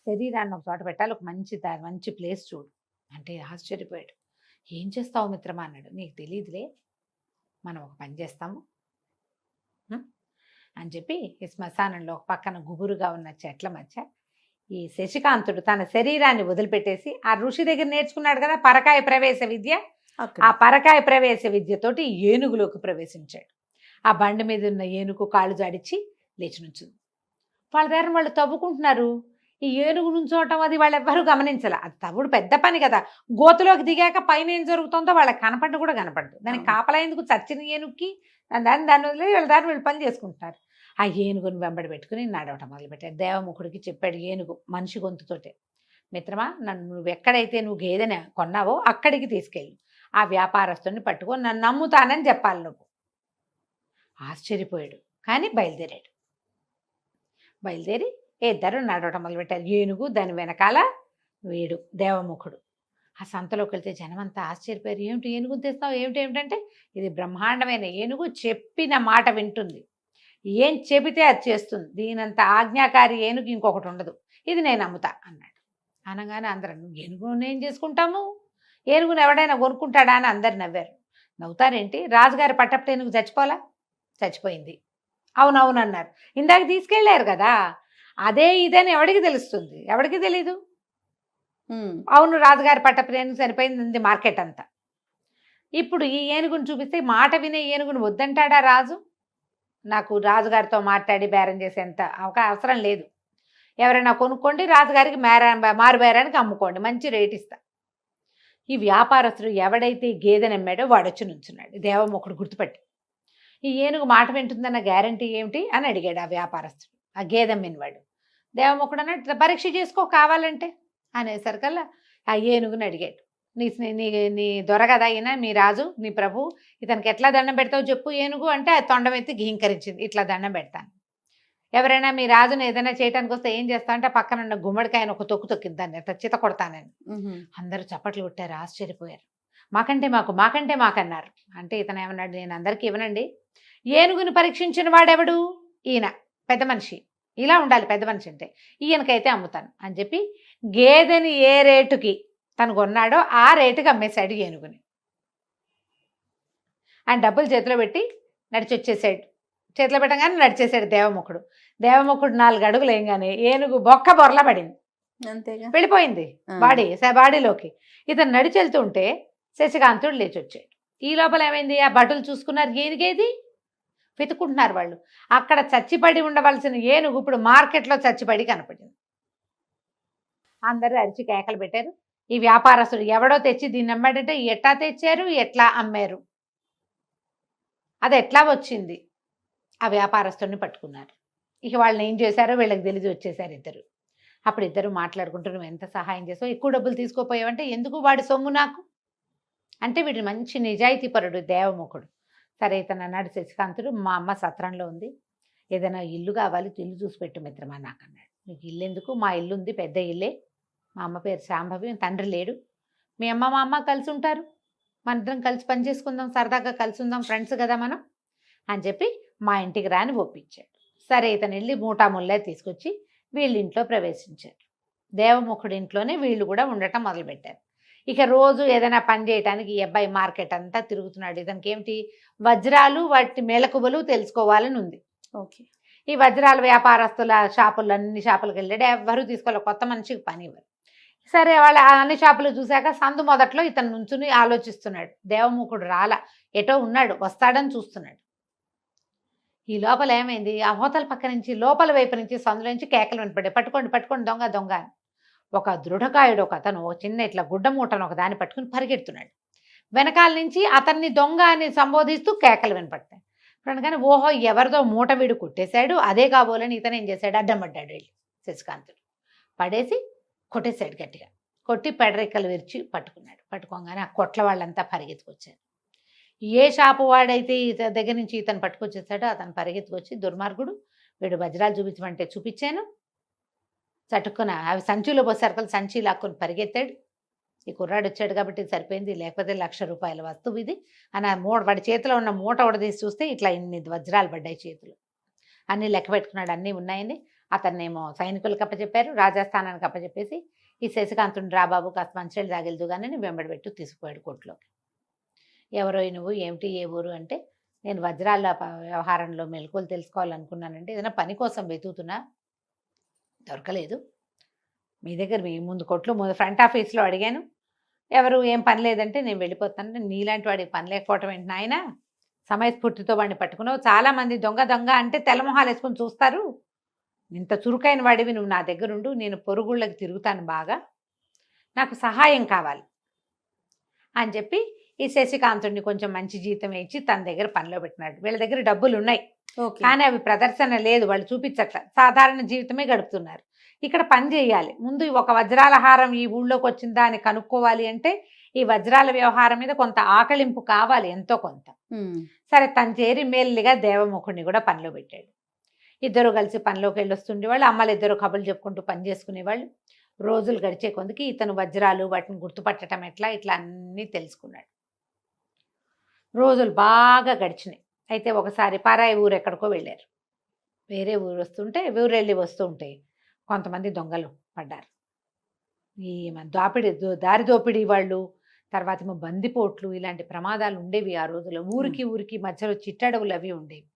శరీరాన్ని ఒక చోట పెట్టాలి, ఒక మంచి ప్లేస్ చూడు అంటే ఆశ్చర్యపోయాడు. ఏం చేస్తావు మిత్రమా అన్నాడు. నీకు తెలియదులే, మనం ఒక పని చేస్తాము అని చెప్పి ఈ శ్మశానంలో ఒక పక్కన గుబురుగా ఉన్న చెట్ల మధ్య ఈ శశికాంతుడు తన శరీరాన్ని వదిలిపెట్టేసి ఆ ఋషి దగ్గర నేర్చుకున్నాడు కదా పరకాయ ప్రవేశ విద్య, ఆ పరకాయ ప్రవేశ విద్యతోటి ఏనుగులోకి ప్రవేశించాడు. ఆ బండి మీద ఉన్న ఏనుగు కాళ్ళు జాడిచ్చి లేచి నుంచుంది. వాళ్ళ దగ్గర వాళ్ళు తవ్వుకుంటున్నారు. ఈ ఏనుగు నుంచోవటం అది వాళ్ళు ఎవ్వరూ గమనించాల. అది తవ్వుడు పెద్ద పని కదా. గోతులోకి దిగాక పైన ఏం జరుగుతుందో వాళ్ళకి కనపడ్డు కూడా కనపడదు. దానికి అవును. కాపలా ఎందుకు? చచ్చిన ఏనుగుకి దాన్ని వదిలి వీళ్ళ దాన్ని వీళ్ళు పని చేసుకుంటున్నారు. ఆ ఏనుగుని వెంబడి పెట్టుకుని నడవటం మొదలుపెట్టాడు. దేవముఖుడికి చెప్పాడు ఏనుగు మనిషి గొంతుతోటే, మిత్రమా, నువ్వు ఎక్కడైతే నువ్వు గేదెని కొన్నావో అక్కడికి తీసుకెళ్ళు. ఆ వ్యాపారస్తుని పట్టుకొని నన్ను నమ్ముతానని చెప్పాలి నువ్వు. ఆశ్చర్యపోయాడు, కానీ బయలుదేరాడు. బయలుదేరి ఇద్దరు నడవటం మొదలుపెట్టారు. ఏనుగు, దాని వెనకాల వీడు దేవముఖుడు. ఆ సంతలోకి వెళ్తే జనమంతా ఆశ్చర్యపోయారు. ఏమిటి ఏనుగుని తెస్తావు, ఏమిటంటే ఇది బ్రహ్మాండమైన ఏనుగు, చెప్పిన మాట వింటుంది, ఏం చెబితే అది చేస్తుంది, దీనంత ఆజ్ఞాకారి ఏనుగు ఇంకొకటి ఉండదు, ఇది నేను అమ్ముతా అన్నాడు. అనగానే అందరూ ఏనుగును ఏం చేసుకుంటాము, ఏనుగును ఎవడైనా కొనుక్కుంటాడా అని అందరు నవ్వారు. నవ్వుతారేంటి, రాజుగారి పట్టపు ఏనుగు చచ్చిపోలా? చచ్చిపోయింది. అవునవును అన్నారు. ఇందాక తీసుకెళ్ళారు కదా, అదే ఇదని ఎవడికి తెలుస్తుంది? ఎవడికి తెలీదు. అవును, రాజుగారి పట్టపు ఏనుగు చనిపోయింది మార్కెట్ అంతా. ఇప్పుడు ఈ ఏనుగును చూపిస్తే మాట వినే ఏనుగును వద్దంటాడా రాజు? నాకు రాజుగారితో మాట్లాడి బేరం చేసేంత అవసరం లేదు. ఎవరైనా కొనుక్కోండి, రాజుగారికి మారు బేరానికి అమ్ముకోండి, మంచి రేట్ ఇస్తా. ఈ వ్యాపారస్తుడు ఎవడైతే గేదెని అమ్మాడో వాడొచ్చి నుంచున్నాడు. దేవముఖుడు గుర్తుపట్టి, ఈ ఏనుగు మాట వింటుందన్న గ్యారంటీ ఏమిటి అని అడిగాడు ఆ వ్యాపారస్తుడు, ఆ గేదె అమ్మినవాడు. దేవముఖుడు అన్నట్టు పరీక్ష చేసుకో కావాలంటే అనేసరికల్లా ఆ ఏనుగుని అడిగాడు, నీ దొర కదా అయినా, మీ రాజు, నీ ప్రభు, ఇతనికి ఎట్లా దండం పెడతావు చెప్పు ఏనుగు అంటే అది తొండం ఎత్తి గీంకరించింది, ఇట్లా దండం పెడతాను. ఎవరైనా మీ రాజును ఏదైనా చేయడానికి వస్తే ఏం చేస్తా అంటే పక్కన ఉన్న గుమ్మడికాయను ఒక తొక్కు తొక్కింది, దాన్ని అట్లా చిత కొడతానని. అందరూ చప్పట్లు కొట్టారు, ఆశ్చర్యపోయారు. మాకంటే మాకు అన్నారు. అంటే ఇతను ఏమన్నాడు, నేను అందరికీ ఇవ్వనండి, ఏనుగుని పరీక్షించిన వాడెవడు? ఈయన పెద్ద మనిషి, ఇలా ఉండాలి పెద్ద మనిషి అంటే, ఈయనకైతే అమ్ముతాను అని చెప్పి గేదెని ఏ రేటుకి తను కొన్నాడో ఆ రేటుకి అమ్మేశాడు ఏనుగుని. ఆయన డబ్బులు చేతిలో పెట్టి నడిచొచ్చేసాడు. చేతిలో పెట్టగానే నడిచేసాడు దేవముఖుడు. 4 అడుగులు వేయగానే ఏనుగు బొక్క బొరల పడింది, అంతేగా వెళ్ళిపోయింది బాడీలోకి. ఇతను నడిచి వెళ్తుంటే శశికాంతుడు లేచి వచ్చాడు. ఈ లోపల ఏమైంది, ఆ భటులు చూసుకున్నారు, ఏనుగేది వెతుకుంటున్నారు వాళ్ళు. అక్కడ చచ్చిపడి ఉండవలసిన ఏనుగు ఇప్పుడు మార్కెట్లో చచ్చిపడి కనపడింది. అందరూ అరిచి కేకలు పెట్టారు. ఈ వ్యాపారస్తుడు ఎవడో తెచ్చి దీన్ని అమ్మాడంటే, ఎట్లా తెచ్చారు, ఎట్లా అమ్మారు, అది ఎట్లా వచ్చింది? ఆ వ్యాపారస్తుడిని పట్టుకున్నారు. ఇక వాళ్ళని ఏం చేశారో వీళ్ళకి తెలిసి వచ్చేసారు ఇద్దరు. అప్పుడు ఇద్దరు మాట్లాడుకుంటూ, నువ్వు ఎంత సహాయం చేసావు, ఎక్కువ డబ్బులు తీసుకోపోయావంటే, ఎందుకు వాడి సొమ్ము నాకు అంటే, వీడు మంచి నిజాయితీ పరుడు దేవముఖుడు. సరే ఇతను అన్నాడు శశికాంతుడు, మా అమ్మ సత్రంలో ఉంది, ఏదైనా ఇల్లు కావాలి, ఇల్లు చూసి పెట్టు మిత్రమా నాకు అన్నాడు. నీకు ఇల్లు ఎందుకు, మా ఇల్లు ఉంది, పెద్ద ఇల్లే, మా అమ్మ పేరు శాంభవి, తండ్రి లేడు, మీ అమ్మ మా అమ్మ కలిసి ఉంటారు, మన ఇద్దరం కలిసి పని చేసుకుందాం, సరదాగా కలిసి ఉందాం, ఫ్రెండ్స్ కదా మనం అని చెప్పి మా ఇంటికి రాని ఒప్పించాడు. సరే ఇతను వెళ్ళి మూటాముల్లే తీసుకొచ్చి వీళ్ళ ఇంట్లో ప్రవేశించారు. దేవముఖుడి ఇంట్లోనే వీళ్ళు కూడా ఉండటం మొదలుపెట్టారు. ఇక రోజు ఏదైనా పని చేయడానికి ఈ అబ్బాయి మార్కెట్ అంతా తిరుగుతున్నాడు. ఇతనికి ఏమిటి, వజ్రాలు వాటి మెలకువలు తెలుసుకోవాలని ఉంది. ఓకే. ఈ వజ్రాల వ్యాపారస్తుల షాపులు, అన్ని షాపులకు వెళ్ళాడు, ఎవరు తీసుకోవాలి, కొత్త మనిషికి పని ఇవ్వరు. సరే వాళ్ళ అన్ని షాపులు చూశాక సందు మొదట్లో ఇతను నుంచుని ఆలోచిస్తున్నాడు. దేవముఖుడు రాలా, ఎటో ఉన్నాడు, వస్తాడని చూస్తున్నాడు. ఈ లోపల ఏమైంది, ఆ హోటల్ పక్క నుంచి లోపల వైపు నుంచి సందులో నుంచి కేకలు వినపడ్డాయి, పట్టుకోండి దొంగ దొంగ అని. ఒక దృఢకాయుడు ఒక అతను చిన్న ఇట్లా గుడ్డ మూటను ఒక దాన్ని పట్టుకుని పరిగెడుతున్నాడు. వెనకాల నుంచి అతన్ని దొంగ అని సంబోధిస్తూ కేకలు వినపడతాయి. కానీ ఓహో ఎవరిదో మూట వీడు కొట్టేశాడు, అదే కాబోలని ఇతను ఏం చేశాడు, అడ్డం పడ్డాడు వెళ్ళి శశికాంతుడు. పడేసి కొట్టేశాడు గట్టిగా, కొట్టి పెడరెక్కలు విరిచి పట్టుకున్నాడు. పట్టుకోగానే ఆ కొట్ల వాళ్ళంతా పరిగెత్తుకొచ్చారు. ఏ షాపు వాడైతే ఇతని దగ్గర నుంచి ఇతను పట్టుకొచ్చేసాడో అతను పరిగెత్తుకొచ్చి, దుర్మార్గుడు వీడు వజ్రాలు చూపించమంటే చూపించాను, చటుక్కున అవి సంచిలో పోసరికలు సంచి లాక్కొని పరిగెత్తాడు. ఈ కుర్రాడు వచ్చాడు కాబట్టి సరిపోయింది, లేకపోతే ₹1,00,000 వస్తువు ఇది అని వాడి చేతిలో ఉన్న మూట తీసి చూస్తే ఇట్లా ఇన్ని వజ్రాలు పడ్డాయి చేతులు. అన్నీ లెక్క పెట్టుకున్నాడు, అన్నీ ఉన్నాయని. అతన్నేమో సైనికులకు అప్పచెప్పారు, రాజస్థానానికి అప్పచెప్పేసి ఈ శశికాంతుని రాబాబు కాస్త మంచినీళ్ళు తాగిల్దుగానే వెంబడి పెట్టు తీసుకుపోయాడు కోర్టులోకి. ఎవరో నువ్వు, ఏమిటి, ఏ ఊరు అంటే, నేను వజ్రాల వ్యవహారంలో మెలకువలు తెలుసుకోవాలనుకున్నానంటే, ఏదైనా పని కోసం వెతుకుతున్నా, దొరకలేదు, మీ దగ్గర మీ ముందు కొట్లు ఫ్రంట్ ఆఫీస్లో అడిగాను, ఎవరు ఏం పని లేదంటే నేను వెళ్ళిపోతాను. నీలాంటి వాడికి పని లేకపోవటం ఏంటి నాయన, సమయస్ఫూర్తితో వాడిని పట్టుకున్నావు, చాలామంది దొంగ అంటే తెల్లమొహాలు వేసుకొని చూస్తారు, ఇంత చురుకైన వాడివి నువ్వు నా దగ్గరుండు, నేను పొరుగుళ్ళకి తిరుగుతాను బాగా, నాకు సహాయం కావాలి అని చెప్పి ఈ శశికాంతుడిని కొంచెం మంచి జీతం ఇచ్చి తన దగ్గర పనిలో పెట్టినాడు. వీళ్ళ దగ్గర డబ్బులు ఉన్నాయి ఓకే. కానీ అవి ప్రదర్శన లేదు, వాళ్ళు చూపించట్ల, సాధారణ జీవితమే గడుపుతున్నారు. ఇక్కడ పని చేయాలి, ముందు ఒక వజ్రాల హారం ఈ ఊళ్ళోకి వచ్చిందా అని కనుక్కోవాలి అంటే ఈ వజ్రాల వ్యవహారం మీద కొంత ఆకలింపు కావాలి, ఎంతో కొంత. సరే తను చేరి మేలుగా దేవముఖుడిని కూడా పనిలో పెట్టాడు. ఇద్దరు కలిసి పనిలోకి వెళ్ళొస్తుండేవాళ్ళు. అమ్మలు ఇద్దరు కబుర్లు చెప్పుకుంటూ పని చేసుకునేవాళ్ళు. రోజులు గడిచే కొందుకి ఇతను వజ్రాలు వాటిని గుర్తుపట్టడం ఎట్లా ఇట్లా అన్నీ తెలుసుకున్నాడు. రోజులు బాగా గడిచినాయి. అయితే ఒకసారి పారాయి ఊరు ఎక్కడికో వెళ్ళారు. వేరే ఊరు వస్తుంటే ఊరెళ్ళి వస్తూ ఉంటే కొంతమంది దొంగలు పడ్డారు. ఈ దారి దోపిడీ వాళ్ళు, తర్వాత ఏమో బందిపోట్లు, ఇలాంటి ప్రమాదాలు ఉండేవి ఆ రోజుల్లో. ఊరికి మధ్యలో చిట్టడవులు అవి ఉండేవి.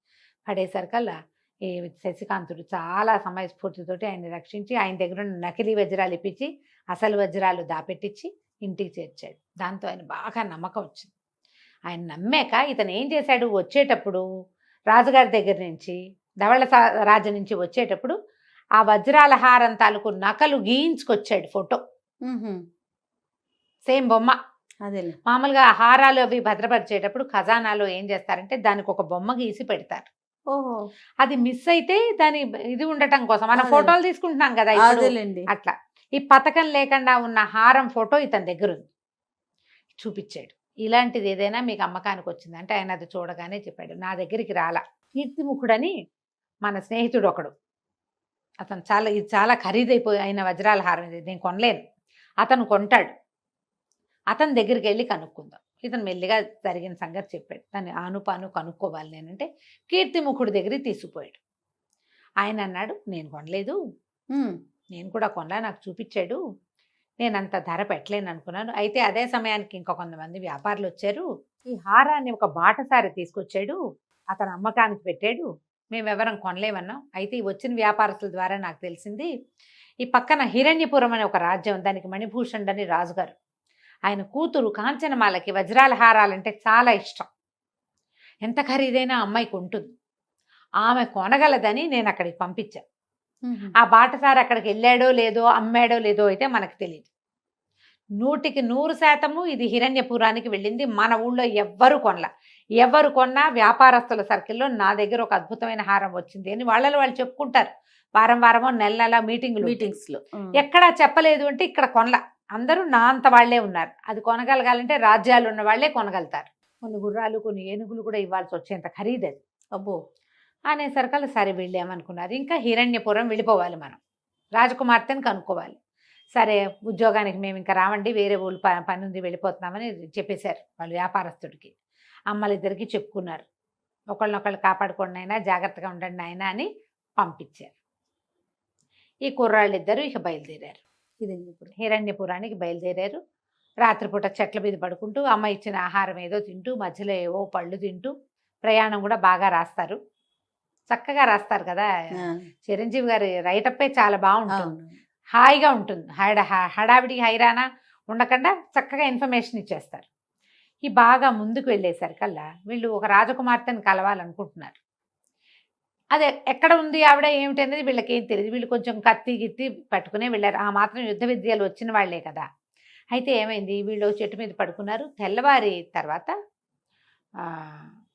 పడేసరికల్లా ఈ శశికాంతుడు చాలా సమయస్ఫూర్తితోటి ఆయన్ని రక్షించి ఆయన దగ్గర ఉన్న నకిలీ వజ్రాలు ఇప్పించి అసలు వజ్రాలు దాపెట్టించి ఇంటికి చేర్చాడు. దాంతో ఆయన బాగా నమ్మకం వచ్చింది. ఆయన నమ్మాక ఇతను ఏం చేశాడు, వచ్చేటప్పుడు రాజుగారి దగ్గర నుంచి ధవళ రాజు నుంచి వచ్చేటప్పుడు ఆ వజ్రాల హారం తాలూకు నకలు గీయించుకొచ్చాడు, ఫోటో సేమ్ బొమ్మ. అదే మామూలుగా హారాలు అవి భద్రపరిచేటప్పుడు ఖజానాలో ఏం చేస్తారంటే దానికి ఒక బొమ్మ గీసి పెడతారు. ఓహో, అది మిస్ అయితే దాని ఇది ఉండటం కోసం మనం ఫోటోలు తీసుకుంటున్నాం కదా ఇప్పుడు, అట్లా ఈ పథకం లేకుండా ఉన్న హారం ఫోటో ఇతని దగ్గర ఉంది. చూపించాడు, ఇలాంటిది ఏదైనా మీకు అమ్మకానికి వచ్చిందంటే ఆయన అది చూడగానే చెప్పాడు, నా దగ్గరికి రాలా. కీర్తిముఖుడని మన స్నేహితుడు ఒకడు, అతను ఇది చాలా ఖరీదైపోయి అయిన వజ్రాల హారం, ఇది నేను కొనలేను, అతను కొంటాడు, అతని దగ్గరికి వెళ్ళి కనుక్కుందాం. ఇతను మెల్లిగా జరిగిన సంగతి చెప్పాడు. దాన్ని ఆనుపాను కనుక్కోవాలి నేనంటే కీర్తిముఖుడి దగ్గరికి తీసుకుపోయాడు. ఆయన అన్నాడు, నేను కొనలేదు, నేను కూడా కొనలా, నాకు చూపించాడు, నేను అంత ధర పెట్టలేను అనుకున్నాను. అయితే అదే సమయానికి ఇంకా కొంతమంది వ్యాపారులు వచ్చారు, ఈ హారాన్ని ఒక బాటసారి తీసుకొచ్చాడు, అతను అమ్మకానికి పెట్టాడు, మేమెవరం కొనలేమన్నాం. అయితే ఈ వచ్చిన వ్యాపారస్తుల ద్వారా నాకు తెలిసింది, ఈ పక్కన హిరణ్యపురం అనే ఒక రాజ్యం, దానికి మణిభూషణ్ అని రాజుగారు, ఆయన కూతురు కాంచనమాలకి వజ్రాల హారాలంటే చాలా ఇష్టం, ఎంత ఖరీదైనా అమ్మాయికి ఉంటుంది, ఆమె కొనగలదని నేను అక్కడికి పంపించాను. ఆ బాటసారి అక్కడికి వెళ్ళాడో లేదో అమ్మాడో లేదో అయితే మనకు తెలియదు. 100% ఇది హిరణ్యపురానికి వెళ్ళింది, మన ఊళ్ళో ఎవ్వరు కొన్నా వ్యాపారస్తుల సర్కిల్లో నా దగ్గర ఒక అద్భుతమైన హారం వచ్చింది అని వాళ్ళు చెప్పుకుంటారు. వారమో నెల మీటింగ్స్లో ఎక్కడా చెప్పలేదు అంటే ఇక్కడ కొనలా, అందరూ నా అంత వాళ్లే ఉన్నారు. అది కొనగలగాలంటే రాజ్యాలు ఉన్న వాళ్లే కొనగలుగుతారు. కొన్ని గుర్రాలు కొన్ని ఏనుగులు కూడా ఇవ్వాల్సి వచ్చేంత ఖరీదది. అబ్బో అనేసరికల్లా సరే వెళ్ళామనుకున్నారు. ఇంకా హిరణ్యపురం వెళ్ళిపోవాలి, మనం రాజకుమార్తెని కనుక్కోవాలి. సరే ఉద్యోగానికి మేము ఇంకా రావండి, వేరే ఊళ్ళు పని ఉంది వెళ్ళిపోతున్నామని చెప్పేశారు వాళ్ళు వ్యాపారస్తుడికి. అమ్మలిద్దరికి చెప్పుకున్నారు, ఒకళ్ళనొకళ్ళు కాపాడుకోండి అయినా, జాగ్రత్తగా ఉండండి అయినా అని పంపించారు. ఈ కుర్రాళ్ళిద్దరూ ఇక బయలుదేరారు, హిరణ్యపురానికి బయలుదేరారు. రాత్రిపూట చెట్ల మీద పడుకుంటూ అమ్మ ఇచ్చిన ఆహారం ఏదో తింటూ, మధ్యలో ఏవో పళ్ళు తింటూ, ప్రయాణం కూడా బాగా రాస్తారు, చక్కగా రాస్తారు కదా. చిరంజీవి గారి రైటప్పే చాలా బాగుంటుంది, హాయిగా ఉంటుంది, హడావిడి హైరానా ఉండకుండా చక్కగా ఇన్ఫర్మేషన్ ఇచ్చేస్తారు. ఈ బాగా ముందుకు వెళ్ళేసరికల్లా వీళ్ళు ఒక రాజకుమార్తెను కలవాలనుకుంటున్నారు. అదే ఎక్కడ ఉంది ఆవిడ ఏమిటి అనేది వీళ్ళకి ఏం తెలియదు. వీళ్ళు కొంచెం కత్తి గిత్తి పట్టుకునే వెళ్ళారు, ఆ మాత్రం యుద్ధ విద్యలు వచ్చిన వాళ్లే కదా. అయితే ఏమైంది, వీళ్ళు చెట్టు మీద పడుకున్నారు. తెల్లవారి తర్వాత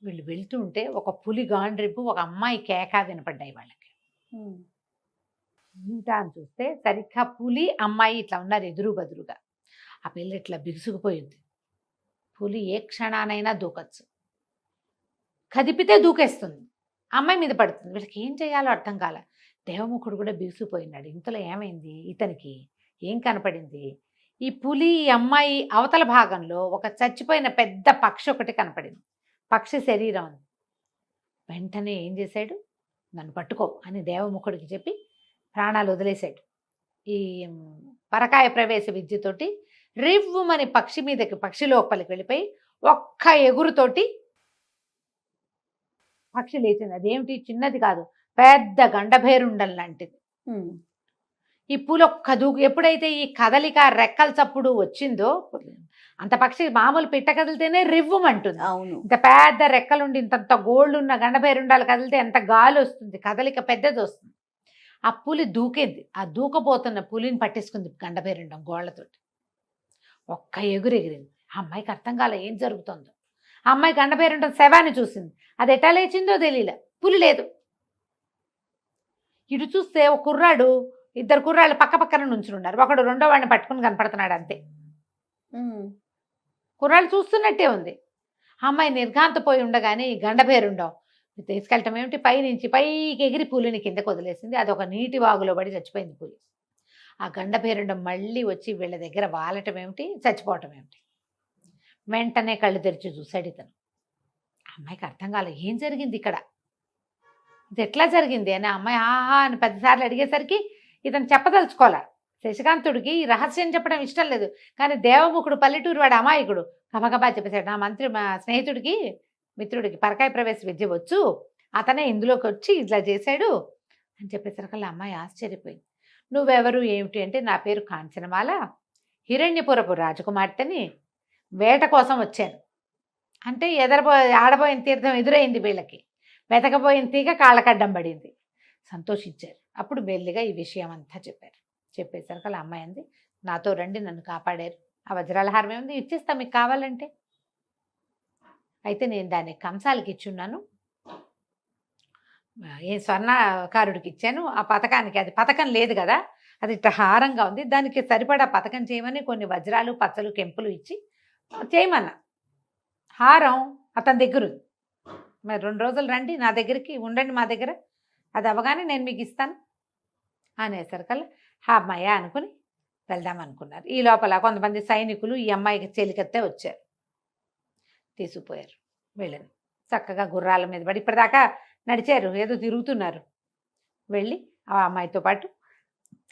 వీళ్ళు వెళ్తుంటే ఒక పులి గాండ్రింపు, ఒక అమ్మాయి కేక వినపడ్డాయి వాళ్ళకి. ఇంటా అని చూస్తే సరిగ్గా పులి అమ్మాయి ఇట్లా ఉన్నారు ఎదురు బదురుగా. ఆ పిల్ల ఇట్లా బిగుసుకుపోయింది. పులి ఏ క్షణానైనా దూకొచ్చు, కదిపితే దూకేస్తుంది, అమ్మాయి మీద పడుతుంది. వీళ్ళకి ఏం చేయాలో అర్థం కాల. దేవముఖుడు కూడా బిగుసిపోయినాడు. ఇంతలో ఏమైంది, ఇతనికి ఏం కనపడింది, ఈ పులి అమ్మాయి అవతల భాగంలో ఒక చచ్చిపోయిన పెద్ద పక్షి ఒకటి కనపడింది, పక్షి శరీరం. వెంటనే ఏం చేశాడు, నన్ను పట్టుకో అని దేవముఖుడికి చెప్పి ప్రాణాలు వదిలేశాడు. ఈ పరకాయ ప్రవేశ విద్యతోటి రివ్వుమని పక్షి మీదకి, పక్షి లోపలికి వెళ్ళిపోయి ఒక్క ఎగురుతోటి పక్షి లేచింది. అదేమిటి, చిన్నది కాదు, పెద్ద గండభేరుండల్ లాంటిది. ఈ పూలొక్క దూకు, ఎప్పుడైతే ఈ కదలిక రెక్కల చప్పుడు వచ్చిందో, అంత పక్షి మామూలు పిట్ట కదిలితేనే రివ్వుమంటుంది, ఇంత పెద్ద రెక్కలుండి ఇంత గోళ్ళు ఉన్న గండభేరుండాలు కదిలితే ఎంత గాలి వస్తుంది, కదలిక పెద్దది వస్తుంది. ఆ పులి దూకేది. ఆ దూకపోతున్న పులిని పట్టేసుకుంది గండపేరుండం గోళ్లతోటి. ఒక్క ఎగురు ఎగిరింది. ఆ అమ్మాయికి అర్థం కాలే ఏం జరుగుతుందో. ఆ అమ్మాయి గండపేరుండం శవాన్ని చూసింది. అది ఎటా లేచిందో తెలియలే, పులి లేదు. ఇటు చూస్తే ఒక కుర్రాడు, ఇద్దరు కుర్రాళ్ళు పక్క పక్కన నుంచున్నారు. ఒకడు రెండో వాడిని పట్టుకుని కనపడుతున్నాడు అంతే. కుర్రాళ్ళు చూస్తున్నట్టే ఉంది. ఆ అమ్మాయి నిర్ఘాంతపోయి ఉండగానే ఈ గండపేరుండం తీసుకెళ్ళటం ఏమిటి, పైనుంచి పైకి ఎగిరి పులిని కిందకు వదిలేసింది. అది ఒక నీటి వాగులో పడి చచ్చిపోయింది పులి. ఆ గండపేరుండం మళ్ళీ వచ్చి వీళ్ళ దగ్గర వాలటం ఏమిటి, చచ్చిపోవటం ఏమిటి. వెంటనే కళ్ళు తెరిచి చూశాడు ఇతను. ఆ అమ్మాయికి అర్థం కాలే ఏం జరిగింది ఇక్కడ, ఇది ఎట్లా జరిగింది అని. ఆ అమ్మాయి ఆహా అని 10 సార్లు అడిగేసరికి ఇతను చెప్పదలుచుకోలే. శశికాంతుడికి ఈ రహస్యం చెప్పడం ఇష్టం లేదు. కానీ దేవముఖుడు పల్లెటూరు వాడు అమాయకుడు గబగబా చెప్పేశాడు. మా స్నేహితుడికి మిత్రుడికి పరకాయ ప్రవేశ విద్య వచ్చు, అతనే ఇందులోకి వచ్చి ఇట్లా చేశాడు అని చెప్పేసరికల్లా అమ్మాయి ఆశ్చర్యపోయింది. నువ్వెవరు ఏమిటి అంటే, నా పేరు కాంచనమాల, హిరణ్యపురపు రాజకుమార్తెని, వేట కోసం వచ్చాను అంటే ఆడబోయిన తీర్థం ఎదురైంది వీళ్ళకి. వెతకపోయిన తీగ కాళ్ళకడ్డం పడింది. సంతోషించారు. అప్పుడు మెల్లిగా ఈ విషయం అంతా చెప్పారు. చెప్పేసరికి అలా అమ్మాయి అంది, నాతో రండి, నన్ను కాపాడారు. ఆ వజ్రాల హారం ఏముంది, ఇచ్చేస్తా మీకు కావాలంటే. అయితే నేను దాన్ని కంసాలకి ఇచ్చున్నాను, ఏ స్వర్ణకారుడికి ఇచ్చాను. ఆ పథకానికి, అది పథకం లేదు కదా, అది ఇట్లా హారంగా ఉంది, దానికి సరిపడా పథకం చేయమని కొన్ని వజ్రాలు పచ్చలు కెంపులు ఇచ్చి చేయమన్నా. హారం అతని దగ్గర ఉంది. మరి 2 రోజులు రండి నా దగ్గరికి, ఉండండి మా దగ్గర, అది అవగానే నేను మీకు ఇస్తాను అనేసరికల్లా అమ్మాయి అనుకుని వెళ్దాం అనుకున్నారు. ఈ లోపల కొంతమంది సైనికులు ఈ అమ్మాయికి చెలికత్తే వచ్చారు, తీసుకుపోయారు. వెళ్ళింది చక్కగా గుర్రాల మీద పడి ఇప్పటిదాకా నడిచారు, ఏదో తిరుగుతున్నారు. వెళ్ళి ఆ అమ్మాయితో పాటు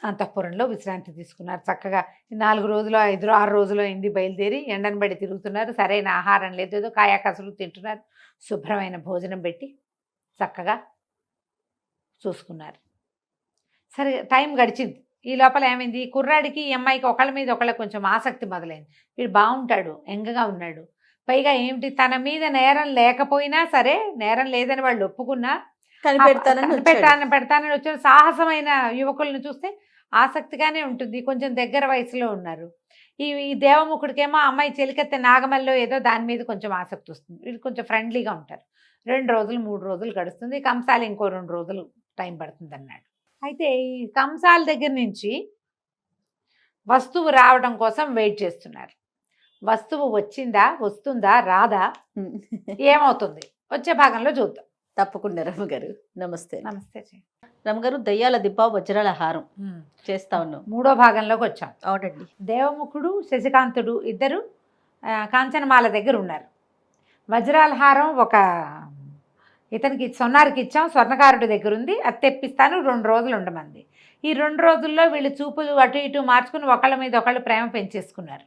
అంతఃపురంలో విశ్రాంతి తీసుకున్నారు. చక్కగా 4 రోజులు 5 6 రోజులు అయింది బయలుదేరి, ఎండను బడి తిరుగుతున్నారు. సరైన ఆహారం లేదు, ఏదో కాయాకసులు తింటున్నారు. శుభ్రమైన భోజనం పెట్టి చక్కగా చూసుకున్నారు. సరే టైం గడిచింది. ఈ లోపల ఏమైంది, ఈ కుర్రాడికి ఈ అమ్మాయికి ఒకళ్ళ మీద ఒకళ్ళ కొంచెం ఆసక్తి మొదలైంది. వీడు బాగుంటాడు, ఎంగగా ఉన్నాడు, పైగా ఏమిటి తన మీద నేరం లేకపోయినా సరే, నేరం లేదని వాళ్ళు ఒప్పుకున్నా పెడతానని వచ్చిన సాహసమైన యువకులను చూస్తే ఆసక్తిగానే ఉంటుంది. కొంచెం దగ్గర వయసులో ఉన్నారు. ఈ దేవముఖుడికేమో అమ్మాయి చెలికెత్తే నాగమల్లో ఏదో దాని మీద కొంచెం ఆసక్తి వస్తుంది. వీళ్ళు కొంచెం ఫ్రెండ్లీగా ఉంటారు. 2 రోజులు 3 రోజులు గడుస్తుంది. కంసాలు ఇంకో 2 రోజులు టైం పడుతుంది అన్నాడు. అయితే ఈ కంసాల దగ్గర నుంచి వస్తువు రావడం కోసం వెయిట్ చేస్తున్నారు. వస్తువు వస్తుందా రాదా, ఏమవుతుంది వచ్చే భాగంలో చూద్దాం. తప్పకుండా రమ్మగారు. నమస్తే. నమస్తే రమ్మగారు, దయ్యాల దిబ్బ వజ్రాల హారం చేస్తా ఉన్నాం. 3వ భాగంలోకి వచ్చాం. అవునండి. దేవముఖుడు శశికాంతుడు ఇద్దరు కాంచనమాల దగ్గర ఉన్నారు. వజ్రాల హారం ఒక ఇతనికి సొన్నారికి ఇచ్చాం, స్వర్ణకారుడి దగ్గర ఉంది, అది తెప్పిస్తాను, 2 రోజులు ఉండమంది. ఈ 2 రోజుల్లో వీళ్ళు చూపులు అటు ఇటు మార్చుకుని ఒకళ్ళ మీద ఒకళ్ళు ప్రేమ పెంచేసుకున్నారు.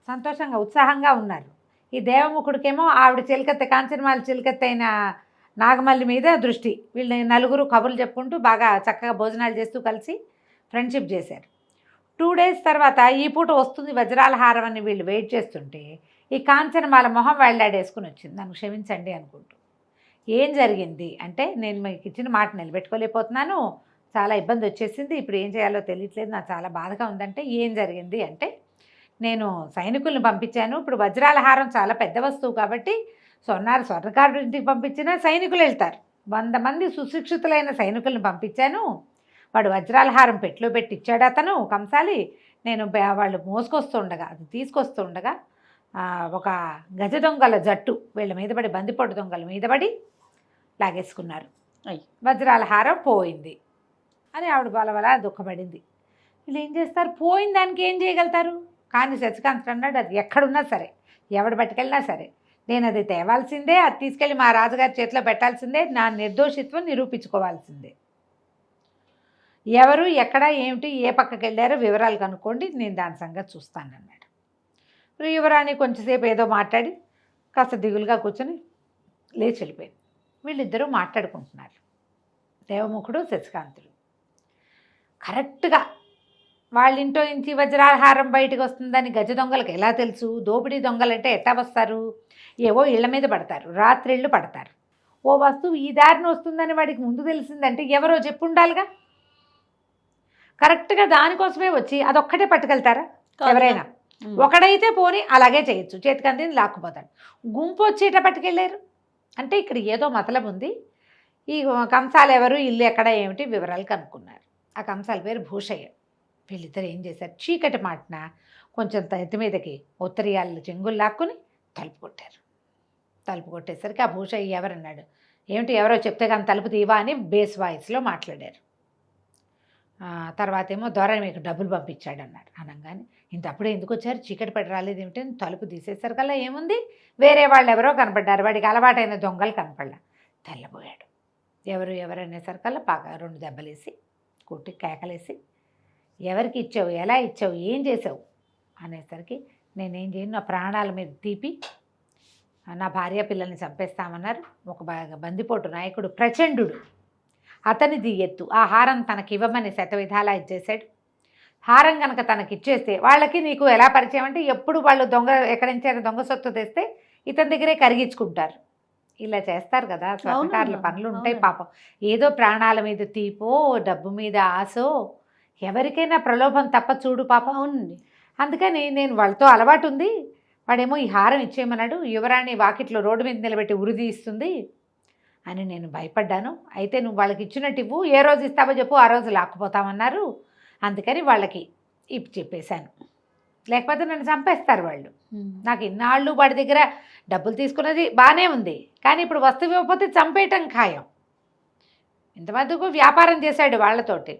సంతోషంగా ఉత్సాహంగా ఉన్నారు. ఈ దేవముఖుడికేమో ఆవిడ చిలకత్త, కాంచనమాల చిలకత్త అయిన నాగమల్లి మీద దృష్టి. వీళ్ళు 4 కబుర్లు చెప్పుకుంటూ బాగా చక్కగా భోజనాలు చేస్తూ కలిసి ఫ్రెండ్షిప్ చేశారు. 2 డేస్ తర్వాత ఈ పూట వస్తుంది వజ్రాల హారం అని వీళ్ళు వెయిట్ చేస్తుంటే ఈ కాంచనమాల మొహం వెళ్ళాడేసుకుని వచ్చింది. నన్ను క్షమించండి అనుకుంటూ. ఏం జరిగింది అంటే, నేను మీకు ఇచ్చిన మాట నిలబెట్టుకోలేకపోతున్నాను, చాలా ఇబ్బంది వచ్చేసింది, ఇప్పుడు ఏం చేయాలో తెలియట్లేదు, నాకు చాలా బాధగా ఉందంటే, ఏం జరిగింది అంటే, నేను సైనికులను పంపించాను. ఇప్పుడు వజ్రాల హారం చాలా పెద్ద వస్తువు కాబట్టి స్వర్ణకారుడి ఇంటికి పంపించినా సైనికులు వెళ్తారు. 100 మంది సుశిక్షితులైన సైనికులను పంపించాను. వాడు వజ్రాల హారం పెట్టులో పెట్టి ఇచ్చాడు అతను కంసాలి. నేను వాళ్ళు మోసుకొస్తుండగా, అది తీసుకొస్తుండగా ఒక గజ దొంగల జట్టు వీళ్ళ మీద పడి, బందిపోటు దొంగల మీద పడి లాగేసుకున్నారు. వజ్రాల హారం పోయింది అని ఆవిడ బలబల దుఃఖపడింది. వీళ్ళు ఏం చేస్తారు, పోయిన దానికి ఏం చేయగలుగుతారు? కానీ శశికాంత్ అన్నాడు, అది ఎక్కడున్నా సరే, ఎవడు పట్టుకెళ్ళినా సరే, నేను అది తేవాల్సిందే, అది తీసుకెళ్ళి మా రాజుగారి చేతిలో పెట్టాల్సిందే, నా నిర్దోషిత్వం నిరూపించుకోవాల్సిందే. ఎవరు ఎక్కడ ఏమిటి ఏ పక్కకి వెళ్ళారో వివరాలు కనుక్కోండి, నేను దాని సంగతి చూస్తానన్నాడు. యువరాణి కొంచెంసేపు ఏదో మాట్లాడి కాస్త దిగులుగా కూర్చొని లేచి వెళ్ళిపోయింది. వీళ్ళిద్దరూ మాట్లాడుకుంటున్నారు, దేవముఖుడు శశికాంతుడు. కరెక్ట్గా వాళ్ళ ఇంట్లో నుంచి వజ్రాల హారం బయటకు వస్తుందని గజ దొంగలకు ఎలా తెలుసు? దోపిడీ దొంగలంటే ఎట్టా వస్తారు? ఏవో ఇళ్ల మీద పడతారు, రాత్రిళ్ళు పడతారు. ఓ వస్తువు ఈ దారిని వస్తుందని వాడికి ముందు తెలిసిందంటే ఎవరో చెప్పు ఉండాలిగా. కరెక్ట్గా దానికోసమే వచ్చి అదొక్కటే పట్టుకెళ్తారా ఎవరైనా? ఒకడైతే పోని అలాగే చేయొచ్చు, చేతికి అందింది లాక్కుపోతాడు. గుంపు వచ్చేట పట్టుకెళ్ళారు అంటే ఇక్కడ ఏదో మతలబు ఉంది. ఈ కంసాలు ఎవరు, ఇల్లు ఎక్కడ, ఏమిటి వివరాలు కనుక్కున్నారు. ఆ కంసాల పేరు భూషయ్య. వీళ్ళిద్దరు ఏం చేశారు, చీకటి మాటన కొంచెం ఎత్తి మీదకి ఉత్తరీయాలు చెంగులు లాక్కుని తలుపు కొట్టారు. తలుపు కొట్టేసరికి ఆ భూషయ్య ఎవరన్నాడు, ఏమిటి ఎవరో చెప్తే కానీ తలుపు తీవా అని బేస్ వాయిస్లో మాట్లాడారు. తర్వాత ఏమో దొర మీకు డబ్బులు పంపించాడు అన్నారు. అనగానే ఇంతప్పుడే ఎందుకు వచ్చారు, చీకటి పడి రాలేదు ఏమిటి, తలుపు తీసేసరికల్లా ఏముంది వేరే వాళ్ళు ఎవరో కనపడ్డారు. వాడికి అలవాటైన దొంగలు కనపడలా. తెల్లబోయాడు. ఎవరు అనేసరికల్లా బాగా 2 దెబ్బలేసి కొట్టి కేకలేసి ఎవరికి ఇచ్చావు, ఎలా ఇచ్చావు, ఏం చేసావు అనేసరికి నేనేం చేయను, నా ప్రాణాల మీద తీపి నా భార్య పిల్లల్ని చంపేస్తామన్నారు. ఒక బందిపోటు నాయకుడు ప్రచండు అతనిది ఎత్తు. ఆ హారం తనకి ఇవ్వమని శతవిధాలా ఇచ్చేసాడు. హారం కనుక తనకి ఇచ్చేస్తే వాళ్ళకి నీకు ఎలా పరిచయం అంటే ఎప్పుడు వాళ్ళు దొంగ ఎక్కడి నుంచైనా దొంగ సొత్తు తెస్తే ఇతని దగ్గరే కరిగించుకుంటారు. ఇలా చేస్తారు కదా స్వర్ణకారుల పనులు ఉంటాయి పాపం. ఏదో ప్రాణాల మీద తీపో డబ్బు మీద ఆశో ఎవరికైనా ప్రలోభం తప్ప చూడు పాపం. అవునండి. అందుకని నేను వాళ్ళతో అలవాటు ఉంది. వాడేమో ఈ హారం ఇచ్చేయమన్నాడు, యువరాణి వాకిట్లో రోడ్డు మీద నిలబెట్టి ఉరిది ఇస్తుంది అని నేను భయపడ్డాను. అయితే నువ్వు వాళ్ళకి ఇచ్చినట్టు ఇవ్వు, ఏ రోజు ఇస్తావో చెప్పు, ఆ రోజు లాక్కుపోతామన్నారు. అందుకని వాళ్ళకి చెప్పేశాను, లేకపోతే నన్ను చంపేస్తారు వాళ్ళు. నాకు ఇన్నాళ్ళు వాడి దగ్గర డబ్బులు తీసుకున్నది బాగానే ఉంది, కానీ ఇప్పుడు వస్తువు ఇవ్వకపోతే చంపేయటం ఖాయం. ఇంతమందికు వ్యాపారం చేశాడు వాళ్ళతోటి,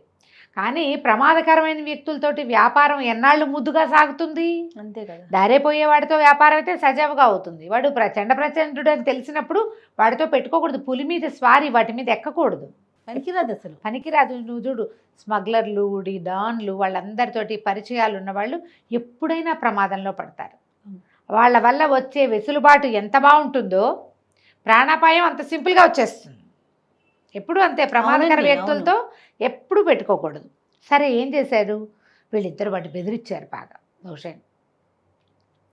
కానీ ప్రమాదకరమైన వ్యక్తులతోటి వ్యాపారం ఎన్నాళ్ళు ముద్దుగా సాగుతుంది? అంతే కదా. దారేపోయేవాడితో వ్యాపారం అయితే సజావుగా అవుతుంది. వాడు ప్రచండు అని తెలిసినప్పుడు వాడితో పెట్టుకోకూడదు. పులి మీద స్వారీ, వాటి మీద ఎక్కకూడదు. పనికిరాదు, అసలు పనికిరాదు. నువ్వు చూడు, స్మగ్లర్లు, డాన్లు, వాళ్ళందరితోటి పరిచయాలు ఉన్నవాళ్ళు ఎప్పుడైనా ప్రమాదంలో పడతారు. వాళ్ళ వల్ల వచ్చే వెసులుబాటు ఎంత బాగుంటుందో ప్రాణాపాయం అంత సింపుల్గా వచ్చేస్తుంది. ఎప్పుడు అంతే. ప్రమాదకర వ్యక్తులతో ఎప్పుడు పెట్టుకోకూడదు. సరే ఏం చేశారు వీళ్ళిద్దరు, వాటి బెదిరించారు బాగా. బహుశా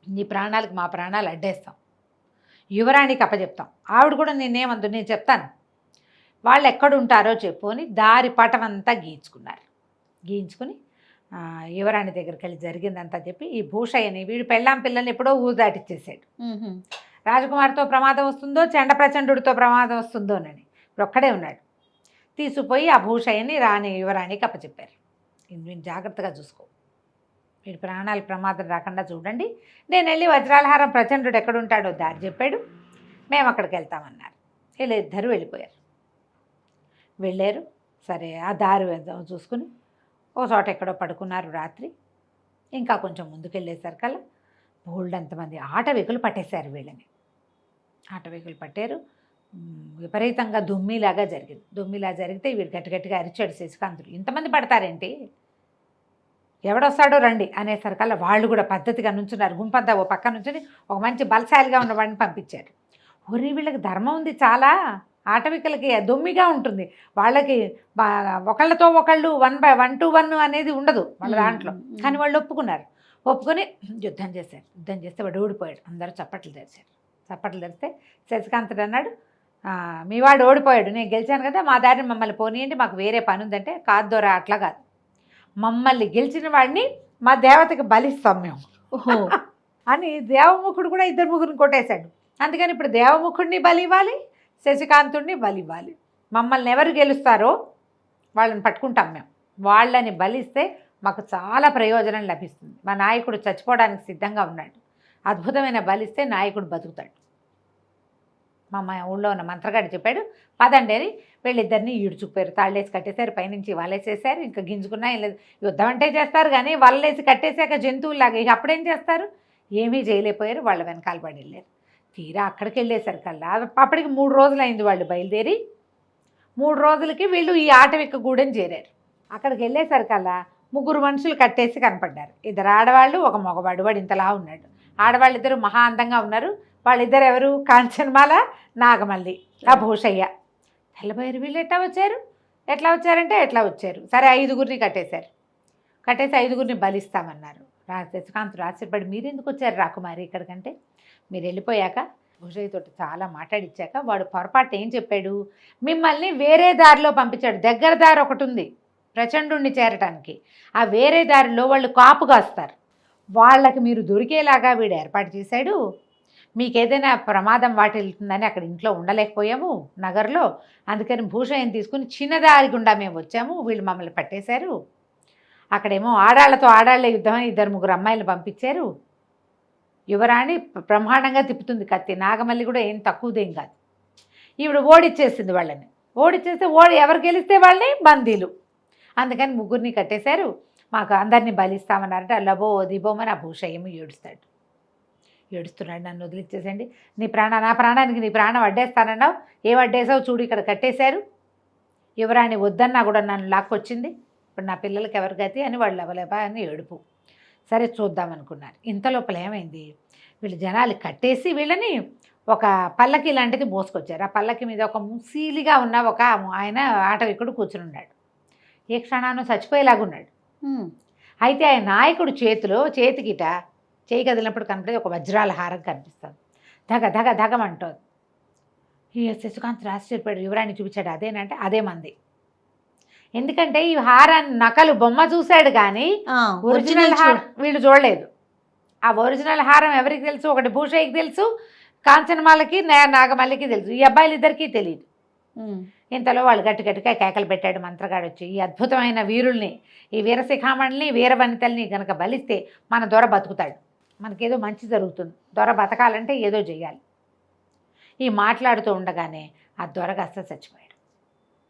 నీ ప్రాణాలకు మా ప్రాణాలు అడ్డేస్తాం, యువరాణికి అప్పచెప్తాం. ఆవిడ కూడా నేనేమందు, నేను చెప్తాను, వాళ్ళు ఎక్కడుంటారో చెప్పు అని దారి పటం అంతా గీయించుకుని యువరాణి దగ్గరికి వెళ్ళి జరిగిందంతా చెప్పి ఈ భూషయ్యని వీడు పెళ్ళాం పిల్లల్ని ఎప్పుడో ఊరు దాటిచ్చేసాడు. రాజకుమారితో ప్రమాదం వస్తుందో చెండ ప్రచండుడితో ప్రమాదం వస్తుందోనని ఇప్పుడు ఒక్కడే ఉన్నాడు. తీసుకుపోయి ఆ భూషయ్యని యువరాణికి అప్పచెప్పారు. వీడిని జాగ్రత్తగా చూసుకో, వీడి ప్రాణాలు ప్రమాదం రాకుండా చూడండి. నేను వెళ్ళి వజ్రాలహారం ప్రచండు ఎక్కడుంటాడో దారి చెప్పాడు, మేము అక్కడికి వెళ్తామన్నారు. వీళ్ళు ఇద్దరు వెళ్ళారు. సరే ఆ దారి చూసుకుని ఓ చోట ఎక్కడో పడుకున్నారు రాత్రి. ఇంకా కొంచెం ముందుకెళ్ళేసరికల్లా బోల్డంతమంది ఆటవికులు పట్టేశారు వీళ్ళని. ఆటవికులు పట్టారు. విపరీతంగా దుమ్మిలాగా జరిగింది. దుమ్మిలా జరిగితే వీడు గట్టిగట్టిగా అరిచాడు శశికాంతుడు, ఇంతమంది పడతారేంటి, ఎవడొస్తాడో రండి అనేసరికల్లా వాళ్ళు కూడా పద్ధతిగా నుంచున్నారు. గుంపంతా ఓ పక్క నుంచుని ఒక మంచి బలశాలిగా ఉన్న వాడిని పంపించారు. ఒరి వీళ్ళకి ధర్మం ఉంది చాలా, ఆటవికలకి దొమ్మిగా ఉంటుంది. వాళ్ళకి ఒకళ్ళతో ఒకళ్ళు 1 to 1 అనేది ఉండదు వాళ్ళ దాంట్లో. కానీ వాళ్ళు ఒప్పుకొని యుద్ధం చేస్తే వాడు ఓడిపోయాడు. అందరూ చప్పట్లు తెరిస్తే శశికాంతుడు అన్నాడు, మీ వాడు ఓడిపోయాడు, నేను గెలిచాను కదా, మా దారిని మమ్మల్ని పోనీయండి, మాకు వేరే పని ఉందంటే. కాదు దొరా, అట్లా కాదు, మమ్మల్ని గెలిచిన వాడిని మా దేవతకి బలిస్తాం మేము అని దేవముఖుడు కూడా 2 ముగ్గురిని కొట్టేశాడు. అందుకని ఇప్పుడు దేవముఖుడిని బలి ఇవ్వాలి, శశికాంతుడిని బలి ఇవ్వాలి. మమ్మల్ని ఎవరు గెలుస్తారో వాళ్ళని పట్టుకుంటాం మేము. వాళ్ళని బలిస్తే మాకు చాలా ప్రయోజనం లభిస్తుంది. మా నాయకుడు చచ్చిపోవడానికి సిద్ధంగా ఉన్నాడు, అద్భుతమైన బలిస్తే నాయకుడు బతుకుతాడు. మా ఊళ్ళో ఉన్న మంత్రగాడు చెప్పాడు, పదండి అని వీళ్ళిద్దరిని ఈడ్చుకుపోయారు. తాళ్ళేసి కట్టేశారు, పైనుంచి వలేసేసారు. ఇంకా గింజుకున్నా లేదు. యుద్ధం అంటే చేస్తారు కానీ వలలేసి కట్టేశాక జంతువులాగా ఇక అప్పుడేం చేస్తారు, ఏమీ చేయలేకపోయారు. వాళ్ళ వెనకాల పడి వెళ్ళారు. తీరా అక్కడికి వెళ్ళేసరికల్లా అప్పటికి 3 రోజులు అయింది వాళ్ళు బయలుదేరి. 3 రోజులకి వీళ్ళు ఈ ఆటవిక గూడెం చేరారు. అక్కడికి వెళ్ళేసరికల్లా 3 మనుషులు కట్టేసి కనపడ్డారు. 2 ఆడవాళ్ళు, 1 మగవాడు. వాడు ఇంతలా ఉన్నాడు. ఆడవాళ్ళిద్దరూ మహా అందంగా ఉన్నారు. వాళ్ళిద్దరు ఎవరు, కాంచనమాల, నాగమల్లి, ఆ భూషయ్య. తెల్లబోయారు. వీళ్ళు ఎట్లా వచ్చారంటే ఎట్లా వచ్చారు. సరే 5గురిని కట్టేసి 5గురిని బలిస్తామన్నారు. శశికాంతుడు ఆశ్చర్యపడి, మీరెందుకు వచ్చారు రాకుమారి ఇక్కడికంటే, మీరు వెళ్ళిపోయాక భూషయ్య తోటి చాలా మాట్లాడిచ్చాక వాడు పొరపాటు ఏం చెప్పాడు, మిమ్మల్ని వేరే దారిలో పంపించాడు. దగ్గర దారి ఒకటి ఉంది ప్రచండుణ్ణి చేరటానికి, ఆ వేరే దారిలో వాళ్ళు కాపు కాస్తారు, వాళ్ళకి మీరు దొరికేలాగా వీడు ఏర్పాటు చేశాడు. మీకు ఏదైనా ప్రమాదం వాటిల్తుందని అక్కడ ఇంట్లో ఉండలేకపోయాము నగర్లో, అందుకని భూషయ్యని తీసుకుని చిన్నదారి గుండా మేము వచ్చాము, వీళ్ళు మమ్మల్ని పట్టేశారు. అక్కడేమో ఆడాళ్లతో ఆడాళ్ల యుద్ధం అని 2-3 అమ్మాయిలు పంపించారు. యువరాణి బ్రహ్మాండంగా తిప్పుతుంది కత్తి, నాగమల్లి కూడా ఏం తక్కువదేం కాదు. ఈవిడ ఓడిచ్చేసింది వాళ్ళని, ఓడిచ్చేస్తే ఎవరు గెలిస్తే వాళ్ళని బందీలు, అందుకని 3 కట్టేశారు. మాకు అందరినీ బలిస్తామన్నారంటే లబో దిబోమని ఆ భూషయ్యము ఏడుస్తున్నాడు, నన్ను వదిలిచ్చేసండి, నా ప్రాణానికి నీ ప్రాణం అడ్డేస్తానన్నావు, ఏం అడ్డేసావు చూడు ఇక్కడ కట్టేశారు. యువరాణి వద్దన్నా కూడా నన్ను లాక్కొచ్చింది, ఇప్పుడు నా పిల్లలకి ఎవరి గతి అని వాళ్ళు అవలేబా అని ఏడుపు. సరే చూద్దామనుకున్నారు. ఇంతలోపల ఏమైంది, వీళ్ళు జనాలు కట్టేసి వీళ్ళని ఒక పల్లకి లాంటిది మోసుకొచ్చారు. ఆ పల్లకి మీద ఒక ముసీలిగా ఉన్న ఒక ఆయన ఆటవికుడు కూర్చుని ఉన్నాడు. ఏ క్షణానో చచ్చిపోయేలాగున్నాడు. అయితే ఆయన నాయకుడు చేతికిట చేయి కదిలినప్పుడు కనపడేది ఒక వజ్రాల హారం కనిపిస్తుంది. ధగమంటోంది. ఈ శశికాంత్ ఆశ్చర్యపోయాడు, యువరాణి చూపించాడు. అదేనంటే అదే మంది. ఎందుకంటే ఈ హారాన్ని నకలు బొమ్మ చూశాడు కానీ ఒరిజినల్ హారం వీళ్ళు చూడలేదు. ఆ ఒరిజినల్ హారం ఎవరికి తెలుసు, ఒకటి భూషయ్యకి తెలుసు, కాంచనమాలకి నాగమల్లికి తెలుసు, ఈ అబ్బాయిలు ఇద్దరికీ తెలియదు. ఇంతలో వాళ్ళు గట్టిగా కేకలు పెట్టాడు మంత్రగాడు వచ్చి, ఈ అద్భుతమైన వీరుల్ని, ఈ వీరశిఖామణిని వీరవనితల్ని గనక బలిస్తే మన దొర బతుకుతాడు, మనకేదో మంచి జరుగుతుంది, దొర బతకాలంటే ఏదో చెయ్యాలి. ఈ మాట్లాడుతూ ఉండగానే ఆ దొరగా అస్సలు చచ్చిపోయాడు.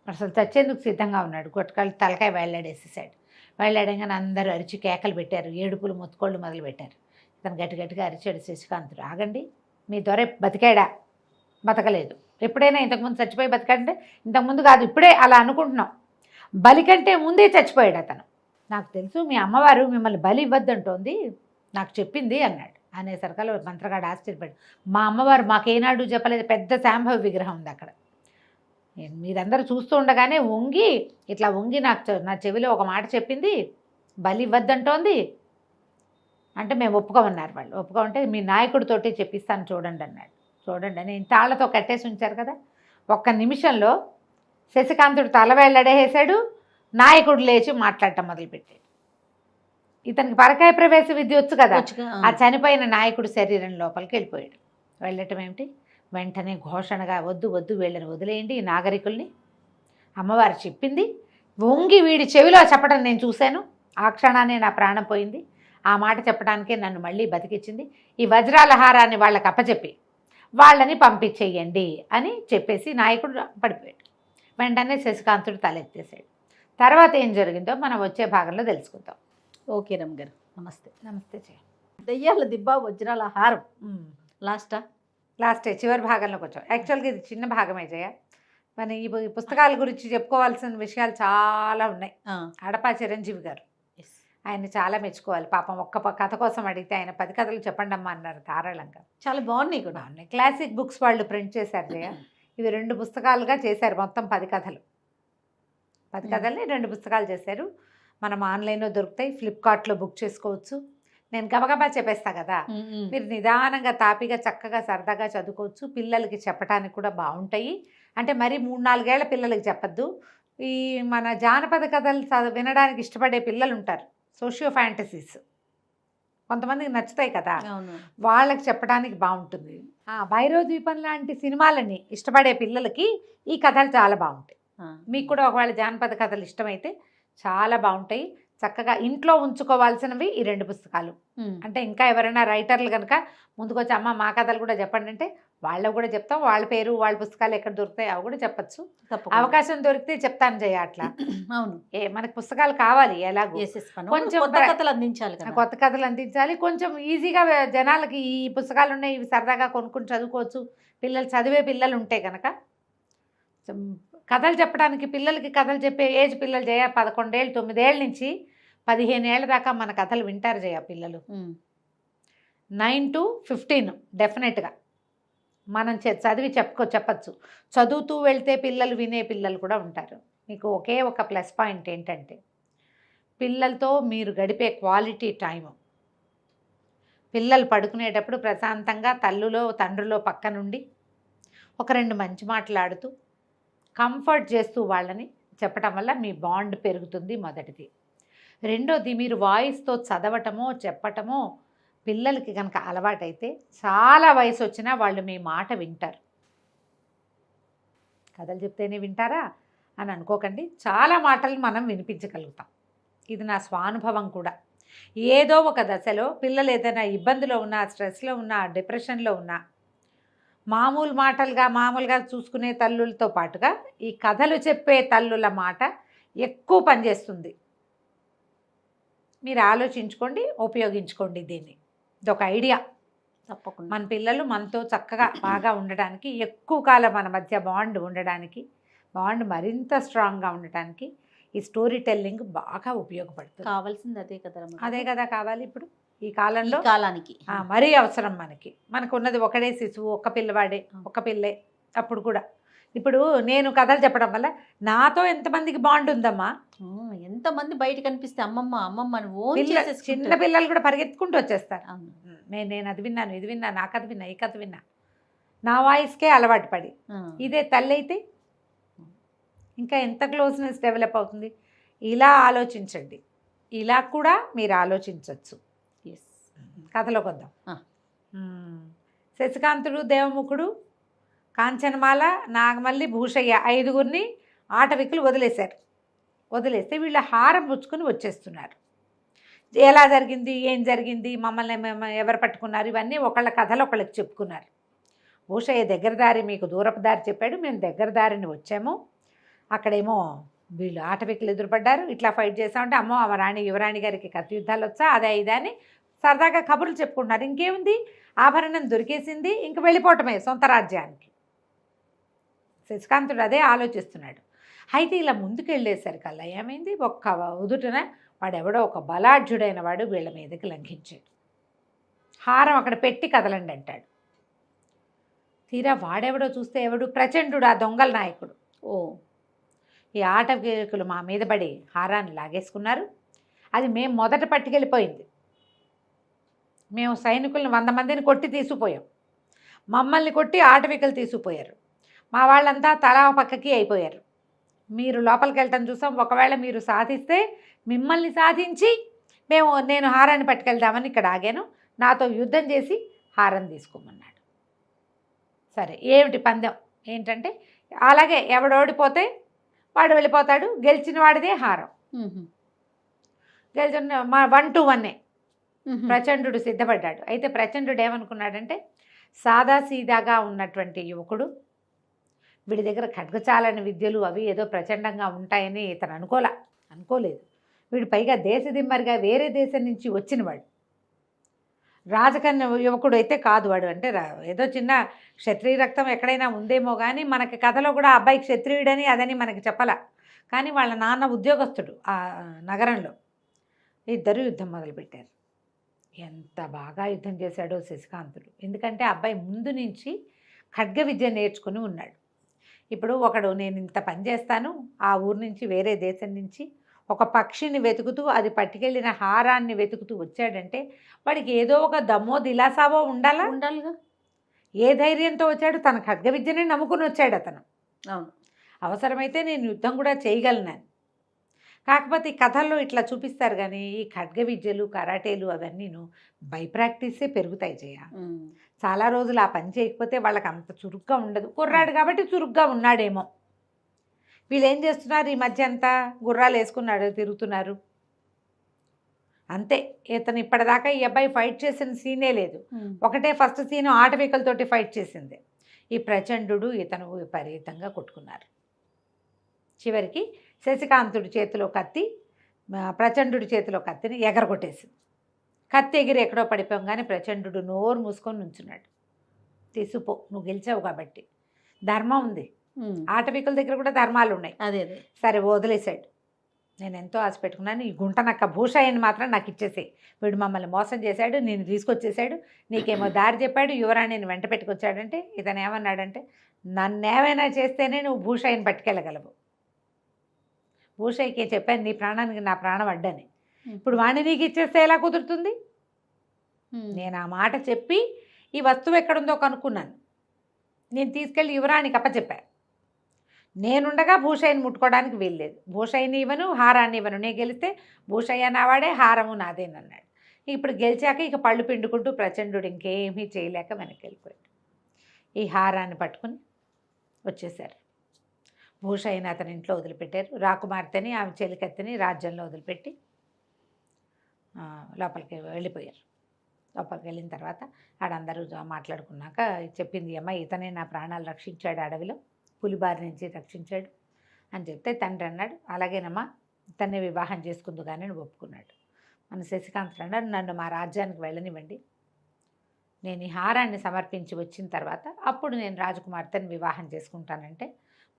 అసలు చచ్చేందుకు సిద్ధంగా ఉన్నాడు. కొట్టుకాళ్ళు తలకాయ వెళ్ళాడేసేసాడు. వెళ్ళాడంగానే అందరూ అరిచి కేకలు పెట్టారు, ఏడుపులు మొత్తుకోళ్ళు మొదలు పెట్టారు. ఇతను గట్టిగా అరిచాడు శశికాంతుడు, ఆగండి, మీ దొర బతికాడా? బతకలేదు. ఎప్పుడైనా ఇంతకుముందు చచ్చిపోయి బతికాడంటే ఇంతకుముందు కాదు, ఇప్పుడే అలా అనుకుంటున్నాం. బలి కంటే ముందే చచ్చిపోయాడు అతను. నాకు తెలుసు మీ అమ్మవారు మిమ్మల్ని బలి ఇవ్వద్దంటోంది, నాకు చెప్పింది అన్నాడు. అనేసరికల్లా మంత్రగాడు ఆశ్చర్యపడి, మా అమ్మవారు మాకేనాడు చెప్పలేదు, పెద్ద శాంభవ విగ్రహం ఉంది అక్కడ, మీరందరూ చూస్తూ ఉండగానే ఇట్లా వంగి నా చెవిలో ఒక మాట చెప్పింది, బలి ఇవ్వద్దంటోంది అంటే మేము ఒప్పుకోమన్నారు. వాళ్ళు ఒప్పుకోమంటే మీ నాయకుడితోటి చెప్పిస్తాను చూడండి అన్నాడు. చూడండి అని తాళ్లతో కట్టేసి ఉంచారు కదా, ఒక్క నిమిషంలో శశికాంతుడు తల వెళ్ళడేసాడు, నాయకుడు లేచి మాట్లాడటం మొదలుపెట్టాడు. ఇతనికి పరకాయ ప్రవేశ విద్య వచ్చు కదా, ఆ చనిపోయిన నాయకుడు శరీరం లోపలికి వెళ్ళిపోయాడు. వెళ్ళటం ఏమిటి, వెంటనే ఘోషణగా వద్దు వీళ్ళని వదిలేయండి, ఈ నాగరికుల్ని, అమ్మవారు చెప్పింది వంగి వీడి చెవిలో చెప్పడం నేను చూశాను, ఆ క్షణాన్ని నా ప్రాణం పోయింది, ఆ మాట చెప్పడానికే నన్ను మళ్ళీ బతికించింది, ఈ వజ్రాల హారాన్ని వాళ్ళకి అప్పచెప్పి వాళ్ళని పంపించేయండి అని చెప్పేసి నాయకుడు పడిపోయాడు. వెంటనే శశికాంతుడు తలెత్తేసాడు. తర్వాత ఏం జరిగిందో మనం వచ్చే భాగంలో తెలుసుకుందాం. ఓకే రమ్మగారు, నమస్తే. నమస్తే చేయ. దెయ్యాల దిబ్బ వజ్రాల హారం లాస్టే చివరి భాగంలోకి వచ్చాం. యాక్చువల్గా ఇది చిన్న భాగమే జయ. మన ఈ పుస్తకాల గురించి చెప్పుకోవాల్సిన విషయాలు చాలా ఉన్నాయి. అడపా చిరంజీవి గారు, ఆయన చాలా మెచ్చుకోవాలి. పాపం ఒక్క కథ కోసం అడిగితే ఆయన 10 కథలు చెప్పండి అమ్మా అన్నారు ధారాళంగా. చాలా బాగున్నాయి కూడా. ఉన్నాయి క్లాసిక్ బుక్స్ వాళ్ళు ప్రింట్ చేశారు జయ. ఇవి 2 పుస్తకాలుగా చేశారు, మొత్తం 10 కథలు. 10 కథల్ని 2 పుస్తకాలు చేశారు. మనం ఆన్లైన్లో దొరుకుతాయి, ఫ్లిప్కార్ట్లో బుక్ చేసుకోవచ్చు. నేను గబగబా చెప్పేస్తా కదా, మీరు నిదానంగా తాపిగా చక్కగా సరదాగా చదువుకోవచ్చు. పిల్లలకి చెప్పడానికి కూడా బాగుంటాయి. అంటే మరి 3-4 ఏళ్ల పిల్లలకి చెప్పద్దు. ఈ మన జానపద కథలు వినడానికి ఇష్టపడే పిల్లలు ఉంటారు, సోషియో ఫ్యాంటసీస్ కొంతమందికి నచ్చుతాయి కదా, వాళ్ళకి చెప్పడానికి బాగుంటుంది. భైరవద్వీపం లాంటి సినిమాలని ఇష్టపడే పిల్లలకి ఈ కథలు చాలా బాగుంటాయి. మీకు కూడా ఒకవేళ జానపద కథలు ఇష్టమైతే చాలా బాగుంటాయి. చక్కగా ఇంట్లో ఉంచుకోవాల్సినవి ఈ 2 పుస్తకాలు. అంటే ఇంకా ఎవరైనా రైటర్లు కనుక ముందుకొచ్చి అమ్మ మా కథలు కూడా చెప్పండి అంటే వాళ్ళకు కూడా చెప్తాం. వాళ్ళ పేరు వాళ్ళ పుస్తకాలు ఎక్కడ దొరుకుతాయి అవి కూడా చెప్పచ్చు. అవకాశం దొరికితే చెప్తాను జయ. అట్లా అవును, మనకి పుస్తకాలు కావాలి, ఎలాగో కొంచెం కొత్త కథలు అందించాలి. కొంచెం ఈజీగా జనాలకి ఈ పుస్తకాలు ఉన్నాయి, ఇవి సరదాగా కొనుక్కుని చదువుకోవచ్చు. పిల్లలు చదివే పిల్లలు ఉంటే కనుక కథలు చెప్పడానికి, పిల్లలకి కథలు చెప్పే ఏజ్ పిల్లలు జయ 11 ఏళ్ళు 9 ఏళ్ళ నుంచి 15 ఏళ్ళ దాకా మన కథలు వింటారు జయ పిల్లలు. 9 to 15 డెఫినెట్గా మనం చదివి చెప్పచ్చు. చదువుతూ వెళ్తే పిల్లలు వినే పిల్లలు కూడా ఉంటారు. మీకు ఒకే ఒక ప్లస్ పాయింట్ ఏంటంటే పిల్లలతో మీరు గడిపే క్వాలిటీ టైము పిల్లలు పడుకునేటప్పుడు ప్రశాంతంగా తల్లులో తండ్రిలో పక్క నుండి ఒక 2 మంచి మాట్లాడుతూ కంఫర్ట్ చేస్తూ వాళ్ళని చెప్పటం వల్ల మీ బాండ్ పెరుగుతుంది. మొదటిది. రెండోది, మీరు వాయిస్తో చదవటమో చెప్పటమో పిల్లలకి కనుక అలవాటైతే చాలా వయసు వచ్చినా వాళ్ళు మీ మాట వింటారు. కథలు చెప్తేనే వింటారా అని అనుకోకండి, చాలా మాటలు మనం వినిపించగలుగుతాం. ఇది నా స్వానుభవం కూడా. ఏదో ఒక దశలో పిల్లలు ఏదైనా ఇబ్బందిలో ఉన్నా, స్ట్రెస్లో ఉన్నా, డిప్రెషన్లో ఉన్నా మామూలుగా చూసుకునే తల్లులతో పాటుగా ఈ కథలు చెప్పే తల్లుల మాట ఎక్కువ పనిచేస్తుంది. మీరు ఆలోచించుకోండి, ఉపయోగించుకోండి దీన్ని. ఇదొక ఐడియా. తప్పకుండా. మన పిల్లలు మనతో చక్కగా బాగా ఉండడానికి, ఎక్కువ కాలం మన మధ్య బాండ్ ఉండడానికి, బాండ్ మరింత స్ట్రాంగ్గా ఉండటానికి ఈ స్టోరీ టెల్లింగ్ బాగా ఉపయోగపడుతుంది. కావాల్సింది అదే కదా రమ్య గారు. అదే కదా కావాలి ఇప్పుడు ఈ కాలంలో. ఈ కాలానికి మరీ అవసరం మనకు ఉన్నది ఒకడే శిశువు, ఒక్క పిల్లవాడే, ఒక్క పిల్లే. అప్పుడు కూడా ఇప్పుడు నేను కథలు చెప్పడం వల్ల నాతో ఎంతమందికి బాండ్ ఉందమ్మా. ఎంతమంది బయట కనిపిస్తే అమ్మమ్మ అమ్మమ్మ అని ఓన్ చిన్న చేసేసుకుంటారు. పిల్లలు కూడా పరిగెత్తుకుంటూ వచ్చేస్తారు. అవును. నేను అది విన్నాను, ఇది విన్నా, నా కథ విన్నా, ఈ కథ విన్నా, నా వాయిస్కే అలవాటు పడి. ఇదే తల్లి అయితే ఇంకా ఎంత క్లోజ్నెస్ డెవలప్ అవుతుంది. ఇలా ఆలోచించండి, ఇలా కూడా మీరు ఆలోచించవచ్చు. Yes. కథలోకి వద్దాం. శశికాంతుడు, దేవముఖుడు, కాంచనమాల, నాగమల్లి, భూషయ్య 5గురిని ఆటవికులు వదిలేస్తే వీళ్ళు హారం పుచ్చుకొని వచ్చేస్తున్నారు. ఎలా జరిగింది, ఏం జరిగింది, మమ్మల్ని ఎవరు పట్టుకున్నారు, ఇవన్నీ ఒకళ్ళ కథలు ఒకళ్ళకి చెప్పుకున్నారు. భూషయ్య దగ్గర దారి మీకు దూరపు దారి చెప్పాడు, మేము దగ్గర దారిని వచ్చాము. అక్కడేమో వీళ్ళు ఆటవికులు ఎదురుపడ్డారు, ఇట్లా ఫైట్ చేసామంటే అమ్మో ఆ రాణి యువరాణి గారికి కత్తి యుద్ధాలు వచ్చా, అదే ఇదే అని సరదాగా కబుర్లు చెప్పుకుంటున్నారు. ఇంకేముంది, ఆభరణం దొరికేసింది, ఇంక వెళ్ళిపోవటమే సొంత రాజ్యానికి. శశికాంతుడు అదే ఆలోచిస్తున్నాడు. అయితే ఇలా ముందుకెళ్ళేసరికల్లా ఏమైంది, ఒక్క ఉదుటన వాడెవడో ఒక బలాఢ్యుడైన వాడు వీళ్ళ మీదకి లంఘించాడు. హారం అక్కడ పెట్టి కదలండి అంటాడు. తీరా వాడెవడో చూస్తే ఎవడు, ప్రచండు, ఆ దొంగల నాయకుడు. ఈ ఆటవికులు మా మీద పడి హారాన్ని లాగేసుకున్నారు. అది మేము మొదట పట్టుకెళ్ళిపోయింది. మేము సైనికులను 100 మందిని కొట్టి తీసుకుపోయాం. మమ్మల్ని కొట్టి ఆటవికులు తీసుకుపోయారు. మా వాళ్ళంతా తలా పక్కకి అయిపోయారు. మీరు లోపలికి వెళ్ళటం చూసాం. ఒకవేళ మీరు సాధిస్తే మిమ్మల్ని సాధించి నేను హారాన్ని పట్టుకెళ్దామని ఇక్కడ ఆగాను. నాతో యుద్ధం చేసి హారం తీసుకోమన్నాడు. సరే, ఏమిటి పందెం ఏంటంటే, అలాగే ఎవడు ఓడిపోతే వాడు వెళ్ళిపోతాడు, గెలిచిన వాడిదే హారం. గెలిచిన 1 to 1 ప్రచండు సిద్ధపడ్డాడు. అయితే ప్రచండు ఏమనుకున్నాడంటే, సాదాసీదాగా ఉన్నటువంటి యువకుడు, వీడి దగ్గర ఖడ్గచాలని విద్యలు అవి ఏదో ప్రచండంగా ఉంటాయని ఇతను అనుకోలేదు. వీడు పైగా దేశదిమ్మరిగా వేరే దేశం నుంచి వచ్చినవాడు, రాజకన్య యువకుడు అయితే కాదు వాడు. అంటే ఏదో చిన్న క్షత్రియ రక్తం ఎక్కడైనా ఉందేమో కానీ మనకి కథలో కూడా అబ్బాయి క్షత్రియుడని అదని మనకి చెప్పాల. కానీ వాళ్ళ నాన్న ఉద్యోగస్తుడు ఆ నగరంలో. ఇద్దరు యుద్ధం మొదలుపెట్టారు. ఎంత బాగా యుద్ధం చేశాడో శశికాంతుడు. ఎందుకంటే అబ్బాయి ముందు నుంచి ఖడ్గ విద్య నేర్చుకుని ఉన్నాడు. ఇప్పుడు ఒకడు నేను ఇంత పని చేస్తాను, ఆ ఊరు నుంచి వేరే దేశం నుంచి ఒక పక్షిని వెతుకుతూ అది పట్టుకెళ్ళిన హారాన్ని వెతుకుతూ వచ్చాడంటే వాడికి ఏదో ఒక దమ్మో దిలాసావో ఉండాలిగా. ఏ ధైర్యంతో వచ్చాడు, తన ఖడ్గ విద్యనే నమ్ముకుని వచ్చాడు అతను. అవును, అవసరమైతే నేను యుద్ధం కూడా చేయగలను. కాకపోతే ఈ కథల్లో ఇట్లా చూపిస్తారు కానీ ఈ ఖడ్గ విద్యలు, కరాటేలు అవన్నీను బై ప్రాక్టీసే పెరుగుతాయి చేయ. చాలా రోజులు ఆ పని చేయకపోతే వాళ్ళకి అంత చురుగ్గా ఉండదు. కుర్రాడు కాబట్టి చురుగ్గా ఉన్నాడేమో. వీళ్ళు ఏం చేస్తున్నారు, ఈ మధ్య అంతా గుర్రాలు వేసుకున్నాడు తిరుగుతున్నారు అంతే. ఇతను ఇప్పటిదాకా ఈ అబ్బాయి ఫైట్ చేసిన సీనే లేదు. ఒకటే ఫస్ట్ సీను ఆటవికలతోటి ఫైట్ చేసింది. ఈ ప్రచండు ఇతను విపరీతంగా కొట్టుకున్నారు. చివరికి శశికాంతుడి చేతిలో కత్తి ప్రచండు చేతిలో కత్తిని ఎగరగొట్టేసింది. కత్తి ఎగిరి ఎక్కడో పడిపోగానే ప్రచండు నోరు మూసుకొని నుంచున్నాడు. తీసుపో, నువ్వు గెలిచావు కాబట్టి. ధర్మం ఉంది, ఆటవికుల దగ్గర కూడా ధర్మాలు ఉన్నాయి. అదే సరే వదిలేశాడు. నేను ఎంతో ఆశ పెట్టుకున్నాను, ఈ గుంట నక్క భూషయ్యని మాత్రం నాకు ఇచ్చేసే. వీడు మమ్మల్ని మోసం చేశాడు, నేను తీసుకొచ్చేసాడు, నీకేమో దారి చెప్పాడు, యువరాణిని వెంట పెట్టుకొచ్చాడంటే ఇతను ఏమన్నాడంటే, నన్నేమైనా చేస్తేనే నువ్వు భూషయ్యని పట్టుకెళ్ళగలవు. భూషయ్యకి చెప్పాను నీ ప్రాణానికి నా ప్రాణం అడ్డని. ఇప్పుడు వాణ్ణి నీకు ఇచ్చేస్తే ఎలా కుదురుతుంది? నేను ఆ మాట చెప్పి ఈ వస్తువు ఎక్కడుందో కనుక్కున్నాను. నేను తీసుకెళ్ళి యువరానికి అప్పచెప్పాను. నేనుండగా భూషయ్యని ముట్టుకోవడానికి వీల్లేదు. భూషయ్యని ఇవ్వను, హారాన్ని ఇవ్వను. నేను గెలిస్తే భూషయ్య నావాడే, హారము నాదేనన్నాడు. ఇప్పుడు గెలిచాక ఇక పళ్ళు పిండుకుంటూ ప్రచండుడు ఇంకేమీ చేయలేక వెనక్కి వెళ్ళిపోయాడు. ఈ హారాన్ని పట్టుకుని వచ్చేసారు. భూషయ్యని అతని ఇంట్లో వదిలిపెట్టారు. రాకుమార్తెని ఆమె చెలికత్తెని రాజ్యంలో వదిలిపెట్టి లోపలికి వెళ్ళిపోయారు. లోపలికి వెళ్ళిన తర్వాత ఆడందరూ మాట్లాడుకున్నాక చెప్పింది, అమ్మ ఇతనే నా ప్రాణాలు రక్షించాడు, అడవిలో పులిబారి నుంచి రక్షించాడు అని చెప్తే తండ్రి అన్నాడు, అలాగేనమ్మా తన్నే వివాహం చేసుకుందు కానీ అని ఒప్పుకున్నాడు. మన శశికాంత్ అన్నాడు, నన్ను మా రాజ్యానికి వెళ్ళనివ్వండి, నేను ఈ హారాన్ని సమర్పించి వచ్చిన తర్వాత అప్పుడు నేను రాజకుమార్తెని వివాహం చేసుకుంటానంటే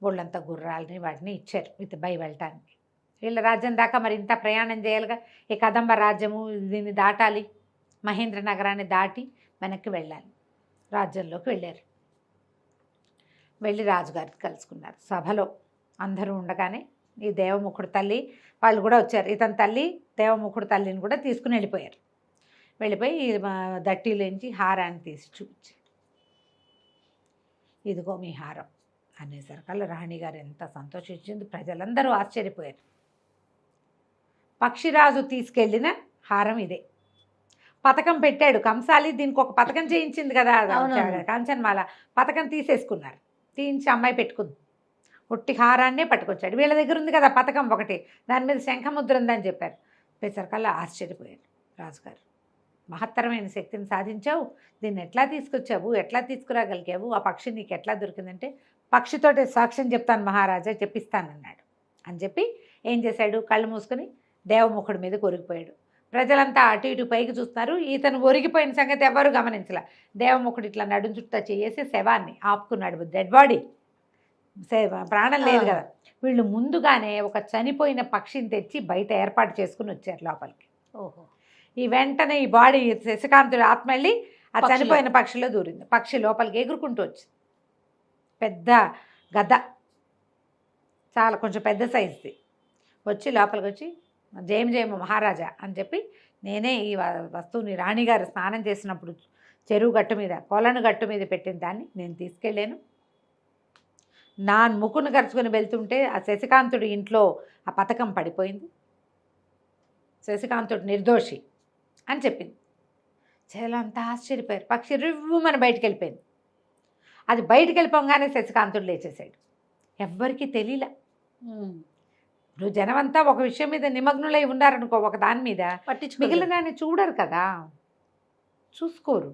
బోళ్ళంతా గుర్రాలని వాటిని ఇచ్చారు బై వెళ్ళటానికి. వీళ్ళ రాజ్యం దాకా మరి ఇంత ప్రయాణం చేయాలిగా. ఈ కదంబ రాజ్యము దీన్ని దాటాలి, మహేంద్ర నగరాన్ని దాటి వెనక్కి వెళ్ళాలి. రాజ్యంలోకి వెళ్ళారు. వెళ్ళి రాజుగారికి కలుసుకున్నారు. సభలో అందరూ ఉండగానే ఈ దేవముఖుడు తల్లి వాళ్ళు కూడా వచ్చారు. ఇతని తల్లి దేవముఖుడు తల్లిని కూడా తీసుకుని వెళ్ళిపోయారు. వెళ్ళిపోయి దట్టిలోంచి హారాన్ని తీసి చూపించారు. ఇదిగో మీ హారం అనేసరికల్లా రాణిగారు ఎంత సంతోషించింది. ప్రజలందరూ ఆశ్చర్యపోయారు. పక్షిరాజు తీసుకెళ్ళిన హారం ఇదే. పథకం పెట్టాడు కంసాలి, దీనికి ఒక పథకం చేయించింది కదా కాంచన్మాల, పథకం తీసేసుకున్నారు. తీయించి అమ్మాయి పెట్టుకుంది. ఒట్టి హారాన్నే పట్టుకొచ్చాడు. వీళ్ళ దగ్గర ఉంది కదా పథకం ఒకటి, దాని మీద శంఖముద్ర ఉందని చెప్పారు. పేసరికల్లా ఆశ్చర్యపోయారు రాజుగారు. మహత్తరమైన శక్తిని సాధించావు, దీన్ని ఎట్లా తీసుకొచ్చావు, ఎట్లా తీసుకురాగలిగావు, ఆ పక్షి నీకు ఎట్లా దొరికిందంటే పక్షితోటి సాక్ష్యం చెప్తాను మహారాజా, చెప్పిస్తానన్నాడు. అని చెప్పి ఏం చేశాడు, కళ్ళు మూసుకొని దేవముఖుడి మీద కొరిగిపోయాడు. ప్రజలంతా అటు ఇటు పైకి చూస్తున్నారు. ఇతను ఒరిగిపోయిన సంగతి ఎవరు గమనించలే. దేవముఖుడు ఇట్లా నడుం చుట్టూ చేసి శవాన్ని ఆపుకున్నాడు. డెడ్ బాడీ, ప్రాణం లేదు కదా. వీళ్ళు ముందుగానే ఒక చనిపోయిన పక్షిని తెచ్చి బయట ఏర్పాటు చేసుకుని వచ్చారు లోపలికి. ఓహో. ఈ వెంటనే ఈ బాడీ శశికాంతుడి ఆత్మ వెళ్ళి ఆ చనిపోయిన పక్షిలో దూరింది. పక్షి లోపలికి ఎగురుకుంటూ వచ్చింది. పెద్ద గద్ద, చాలా కొంచెం పెద్ద సైజుది. వచ్చి లోపలికి వచ్చి జయము మహారాజా అని చెప్పి, నేనే ఈ వస్తువుని రాణిగారు స్నానం చేసినప్పుడు చెరువు గట్టు మీద కొలను గట్టు మీద పెట్టిన దాన్ని నేను తీసుకెళ్ళాను. నా ముక్కును గరుచుకొని వెళ్తుంటే ఆ శశికాంతుడి ఇంట్లో ఆ పథకం పడిపోయింది. శశికాంతుడు నిర్దోషి అని చెప్పింది. చేలంతా ఆశ్చర్యపోయారు. పక్షి రివ్వుమని బయటికి వెళ్ళిపోయింది. అది బయటికి వెళ్ళిపోగానే శశికాంతుడు లేచేశాడు. ఎవ్వరికీ తెలియలే. ఇప్పుడు జనమంతా ఒక విషయం మీద నిమగ్నులై ఉన్నారనుకో, ఒక దాని మీద మిగిలిన దాన్ని చూడరు కదా, చూసుకోరు.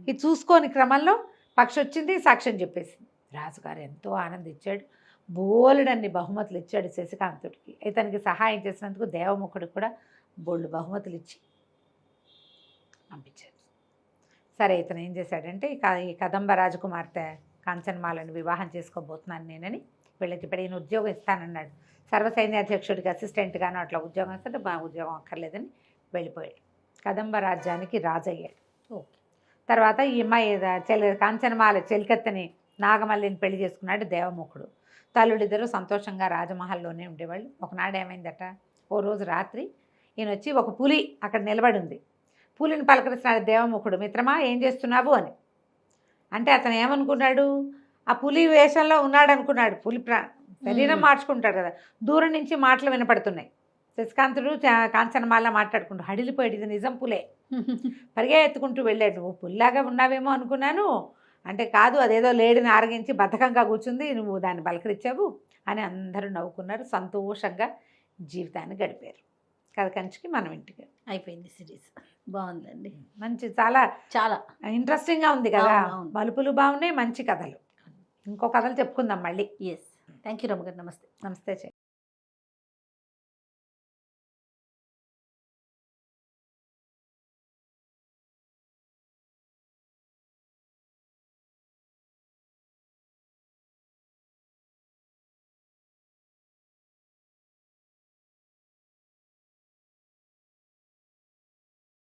ఈ చూసుకోని క్రమంలో పక్షి వచ్చింది, సాక్ష్యం చెప్పేసింది. రాజుగారు ఎంతో ఆనందించాడు. బోలెడన్ని బహుమతులు ఇచ్చాడు శశికాంతుడికి. ఇతనికి సహాయం చేసినందుకు దేవముఖుడికి కూడా బోళ్ళు బహుమతులు ఇచ్చి పంపించారు. సరే, ఇతను ఏం చేశాడంటే ఈ కదంబ రాజకుమార్తె కాంచన్మాలను వివాహం చేసుకోబోతున్నాను నేనని వీళ్ళకి ఇప్పుడు ఈయన ఉద్యోగం ఇస్తానన్నాడు. సర్వసైన్యాధ్యక్షుడికి అసిస్టెంట్గానో అట్లా ఉద్యోగం ఇస్తే మా ఉద్యోగం అక్కర్లేదని వెళ్ళిపోయాడు. కదంబ రాజ్యానికి రాజయ్యాడు. తర్వాత ఈ అమ్మాయి కాంచనమాల చెలికత్తెని నాగమల్లిని పెళ్లి చేసుకున్నాడు దేవముఖుడు. తల్లుడిద్దరూ సంతోషంగా రాజమహల్లోనే ఉండేవాళ్ళు. ఒకనాడు ఏమైందట, ఓ రోజు రాత్రి ఈయన వచ్చి ఒక పులి అక్కడ నిలబడి ఉంది. పులిని పలకరిస్తున్నాడు దేవముఖుడు, మిత్రమా ఏం చేస్తున్నావు అని. అంటే అతను ఏమనుకున్నాడు, ఆ పులి వేషంలో ఉన్నాడు అనుకున్నాడు. పులి శరీరం మార్చుకుంటాడు కదా. దూరం నుంచి మాటలు వినపడుతున్నాయి. శశికాంతుడు కాంచనమాల మాట్లాడుకుంటూ హడిలిపోయాడు. ఇది నిజం పులే. పరిగెత్తుకుంటూ వెళ్ళాడు. నువ్వు పుల్లాగా ఉన్నావేమో అనుకున్నాను అంటే, కాదు, అదేదో లేడిని ఆరగించి బద్ధకంగా కూర్చుంది, నువ్వు దాన్ని పలకరించావు అని అందరూ నవ్వుకున్నారు. సంతోషంగా జీవితాన్ని గడిపారు. కథ కంచికి మనం ఇంటికి అయిపోయింది సిరీస్. బాగుందండి, మంచి చాలా చాలా ఇంట్రెస్టింగ్గా ఉంది కదా. అవును. మలుపులు బాగున్నాయి, మంచి కథలు. ఇంకో కథలు చెప్పుకుందాం మళ్ళీ. ఎస్. థ్యాంక్ యూ రమ్మగారు. నమస్తే. నమస్తే.